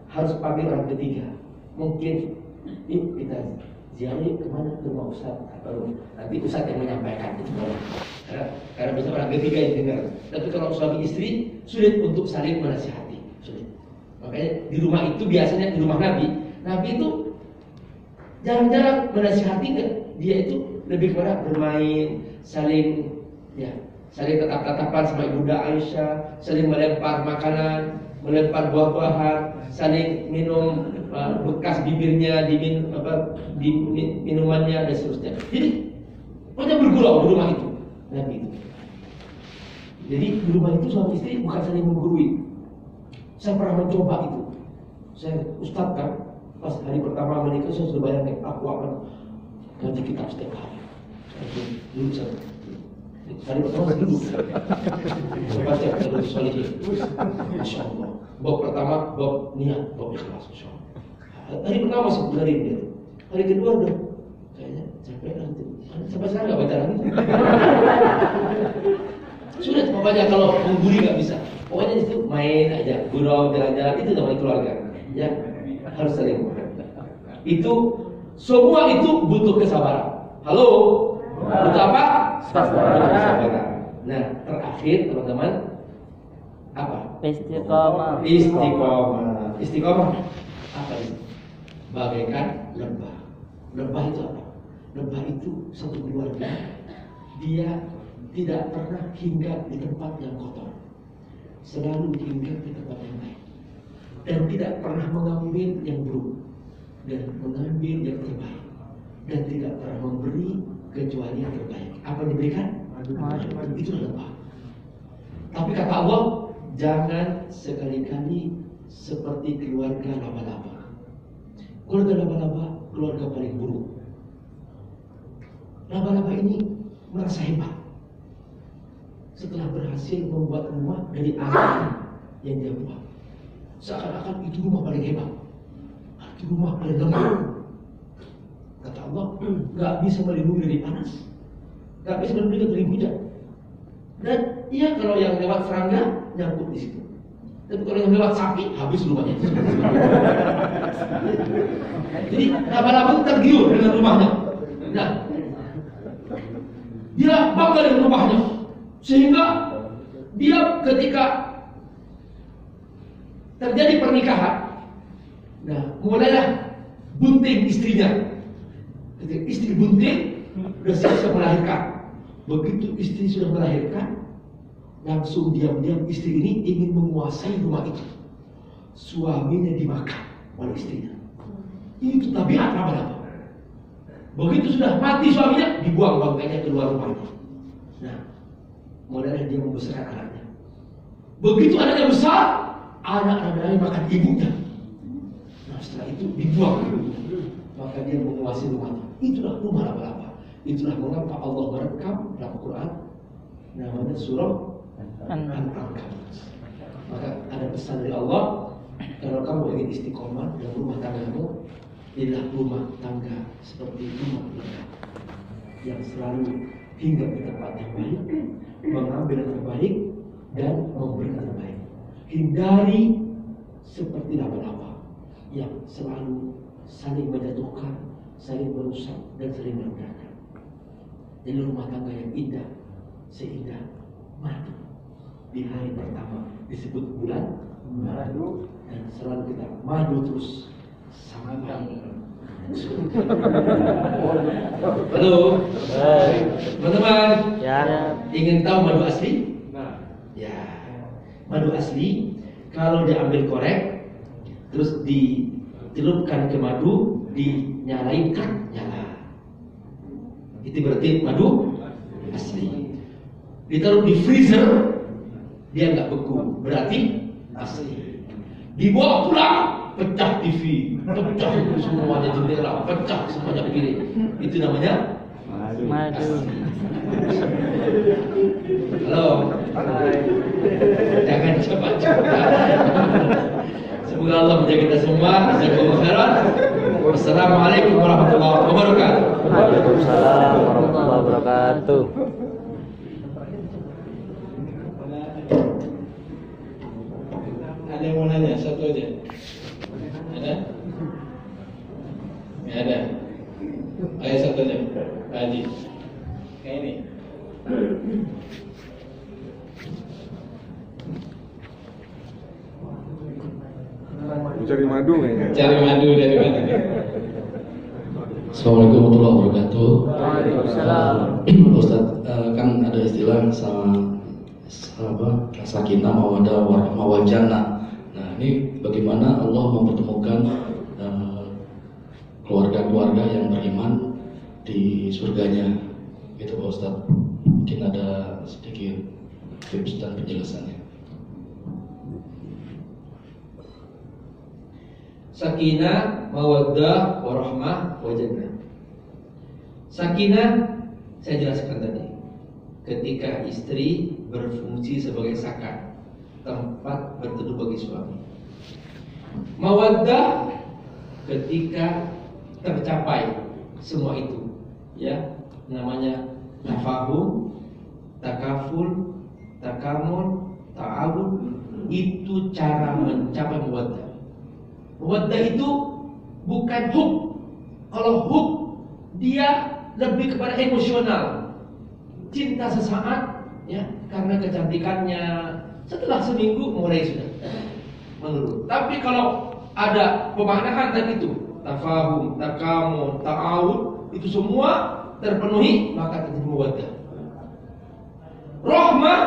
Speaker 3: Harus panggil orang ketiga. Mungkin kita ziarah kemana, ke rumah Ustaz atau nanti Ustaz yang menyampaikan itu boleh. Karena bisa orang ketiga yang dengar. Tapi kalau suami istri sulit untuk saling menasihati, sulit. Makanya di rumah itu biasanya di rumah Nabi itu jarang-jarang menasihati. Dia itu lebih kepada bermain, saling tatap-tatapan sama Ibunda Aisyah, saling melempar makanan, melempar buah-buahan, saling minum bekas bibirnya di minumannya dan seterusnya. Jadi banyak bergurau di rumah itu Nabi itu. Jadi di rumah itu suami istri bukan saling menggurui. Saya pernah mencoba itu. Saya Ustaz kan, pas hari pertama menikah saya sudah bayangin aku akan ngaji kitab setiap hari. Dulu saya hari pertama saya duduk baca terus solihin. Masya Allah. Bab pertama bab niat, bab ikhlas. Masya Allah. Hari pertama masih benerin dia. Hari kedua udah kayaknya capek nanti. Sampai sekarang nggak baca lagi. Sulit pokoknya kalau mengguri nggak bisa. Pokoknya itu main aja, gurau, jalan-jalan itu namanya keluarga. Ya harus saling. Itu semua itu butuh kesabaran. Halo, butuh apa? Kesabaran. Nah terakhir teman-teman apa?
Speaker 4: Istiqomah.
Speaker 3: Istiqomah apa itu? Bagaikan lebah. Lebah itu apa? Lebah itu satu keluarga. Dia tidak pernah hinggap di tempat yang kotor, selalu hinggap di tempat yang baik, dan tidak pernah mengambil yang buruk, dan mengambil yang terbaik, dan tidak pernah memberi kecuali yang terbaik. Apa yang diberikan? Itu lebah. Tapi kata Allah, jangan sekali-kali seperti keluarga laba-laba. Keluarga laba-laba keluarga paling buruk. Laba-laba ini merasa hebat setelah berhasil membuat rumah dari air yang dia buat. Seakan-akan itu rumah paling hebat, itu rumah paling lemah. Kata Allah, nggak bisa melindungi dari panas, nggak bisa melindungi dari hujan. Dan iya kalau yang lewat serangga nyangkut di situ. Tapi kalau yang lewat sapi habis rumahnya. Jadi laba-laba tergiur dengan rumahnya. Nah, dia bangga dengan rumahnya. Sehingga dia ketika terjadi pernikahan, nah mulailah bunting istrinya. Ketika istri bunting, sudah siap melahirkan. Begitu istri sudah melahirkan, langsung diam-diam istri ini ingin menguasai rumah itu. Suaminya dimakan oleh istrinya. Itu tabiat laba-laba. Begitu sudah mati suaminya, dibuang bangkainya keluar rumahnya. Nah, mulailah dia membesarkan anaknya. Begitu anaknya besar, anak laba-laba makan ibunya. Nah, setelah itu dibuang ibunya. Maka dia menguasai rumahnya. Itulah rumah laba-laba. Itulah mengapa Allah merekam dalam Quran namanya surah An-Ankabut. Maka ada pesan dari Allah, kalau kamu ingin istiqomah dalam rumah tanggamu, inilah rumah tangga seperti rumah kita yang selalu hinggap di tempat yang baik, mengambil yang terbaik dan memberi yang terbaik. Hindari seperti laba-laba yang selalu saling menjatuhkan, saling merusak dan saling merendahkan. Jadi rumah tangga yang indah, seindah madu. Di hari pertama disebut bulan madu, dan selalu kita madu terus sampai. Halo, teman-teman.
Speaker 2: Ya.
Speaker 3: Ingin tahu madu asli? Ya, madu asli kalau diambil korek, terus dicelupkan ke madu, dinyalain kan nyala. Itu berarti madu asli. Ditaruh di freezer, dia nggak beku, berarti asli. Dibawa pulang, pecah TV, pecah semuanya jendela, pecah semuanya piring. Itu namanya
Speaker 4: Madu.
Speaker 3: Halo. Jangan coba-coba. Semoga Allah menjaga kita semua. Jazakumullah khairan. Wassalamualaikum warahmatullahi wabarakatuh.
Speaker 2: Waalaikumsalam warahmatullahi wabarakatuh.
Speaker 1: Ada yang mau nanya? Satu aja. Ada?
Speaker 5: Cari madu kayaknya.
Speaker 1: Cari madu dari mana?
Speaker 3: Assalamualaikum warahmatullahi wabarakatuh.
Speaker 4: Waalaikumsalam.
Speaker 3: Ustaz, kan ada istilah sakinah, mawaddah, warahmah, wal jannah. Nah, ini bagaimana Allah mempertemukan keluarga-keluarga yang beriman di surganya, gitu Pak Ustaz. Mungkin ada sedikit tips dan penjelasannya.
Speaker 6: Sakinah, mawaddah, warahmah, wajannah. Sakinah saya jelaskan tadi. Ketika istri berfungsi sebagai sakan, tempat berteduh bagi suami. Mawaddah ketika tercapai semua itu, ya, namanya tafahum, takaful, takamul, ta'awun. Itu cara mencapai mawaddah. Mawaddah itu bukan hub. Kalau hub dia lebih kepada emosional, cinta sesaat, ya, karena kecantikannya. Setelah seminggu mulai sudah menurun. Tapi kalau ada pemaknaan tadi itu, tafahum, takamul, ta'awun, itu semua terpenuhi, maka terjadi mawaddah. Rahmah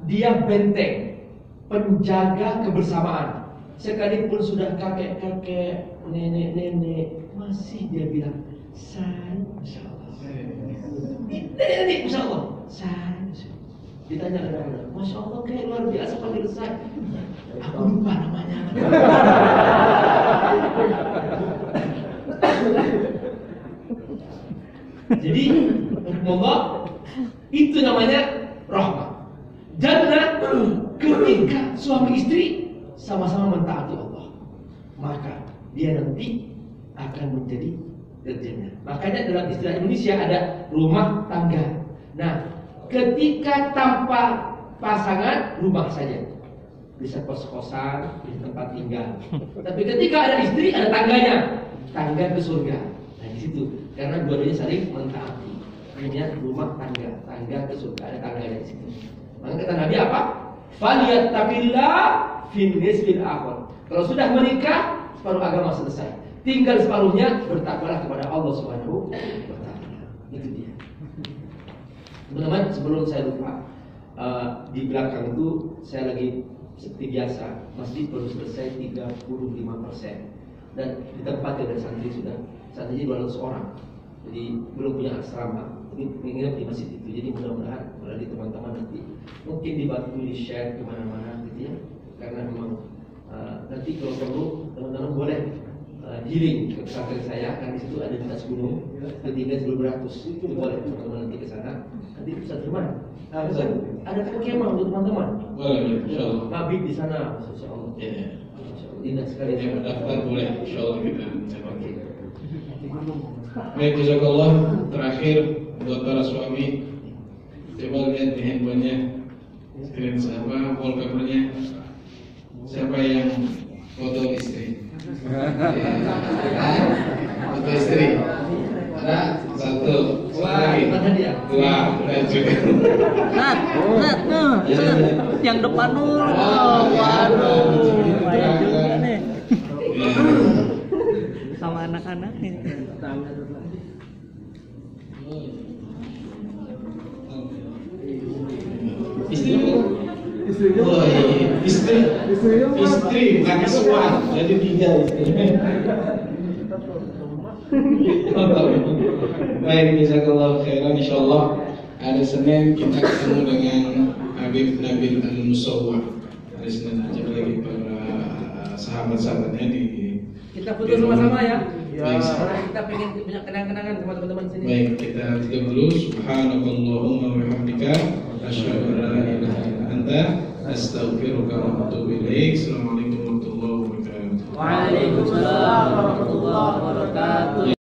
Speaker 6: dia benteng, penjaga kebersamaan. Sekalipun sudah kakek-kakek, nenek-nenek, masih dia bilang, sayang, Masya Allah. Nenek, Masya Allah, sayang, Masya Allah. Ditanya anak-anak, Masya Allah, kayak luar biasa panggil saya. Aku lupa namanya. Jadi, Allah, itu namanya rahmah. Jannah ketika suami istri sama-sama mentaati Allah, maka dia nanti akan menjadi kerjanya. Makanya dalam istilah Indonesia ada rumah tangga. Nah, ketika tanpa pasangan, rumah saja, bisa kos-kosan, di tempat tinggal. Tapi ketika ada istri, ada tangganya, tangga ke surga. Nah, di situ karena dua-duanya saling mentaati. Ini rumah tangga, tangga ke surga, ada tangganya di situ. Maka kata Nabi apa? Falyattaqillah fin nisfil akhir. Kalau sudah menikah, separuh agama selesai. Tinggal separuhnya bertakwalah kepada Allah Subhanahu wa taala. Itu dia. Teman-teman, sebelum saya lupa, di belakang itu saya lagi seperti biasa, masjid baru selesai 35%. Dan di tempat ada santri sudah, santrinya 200 orang. Jadi belum punya asrama, tapi menginap di masjid itu. Jadi mudah-mudahan melalui teman-teman nanti mungkin dibantu di share kemana-mana gitu ya. Karena memang nanti kalau perlu teman-teman boleh healing ke pesantren saya, kan di situ ada di atas gunung, ketinggian 1200. Itu boleh teman-teman nanti ke sana. Nanti bisa kemana? Ada kemah untuk teman-teman.
Speaker 1: Boleh, insyaallah.
Speaker 6: Mabit di sana, insyaallah.
Speaker 1: Iya.
Speaker 6: Indah sekali.
Speaker 1: Yang mendaftar boleh, insyaallah kita mencapai. Baik, jazakallah. Terakhir buat para suami, coba lihat di handphonenya, screen siapa, wallpapernya, siapa yang foto istri. Foto istri. Ada satu, lagi, dua, dan juga.
Speaker 4: Nat, yang depan dulu. Waduh, banyak juga nih. Sama anak-anak nih.
Speaker 1: Istri, oh iya, istri bukan suami, jadi 3 istri. Baik, jazakallahu khairan. Insyaallah hari Senin kita ketemu dengan Habib Nabil Al-Musawwah. Hari Senin aja lagi para sahabat-sahabatnya di.
Speaker 6: Kita foto sama-sama ya.
Speaker 1: Baik,
Speaker 6: Kita pengen punya kenang-kenangan sama teman-teman sini.
Speaker 1: baik, kita tutup dulu. Subhanakallahumma wa bihamdika asyhadu an la ilaha illa anta astaghfiruka wa atubu ilaik. Assalamualaikum warahmatullahi wabarakatuh.
Speaker 4: Waalaikumsalam warahmatullahi wabarakatuh.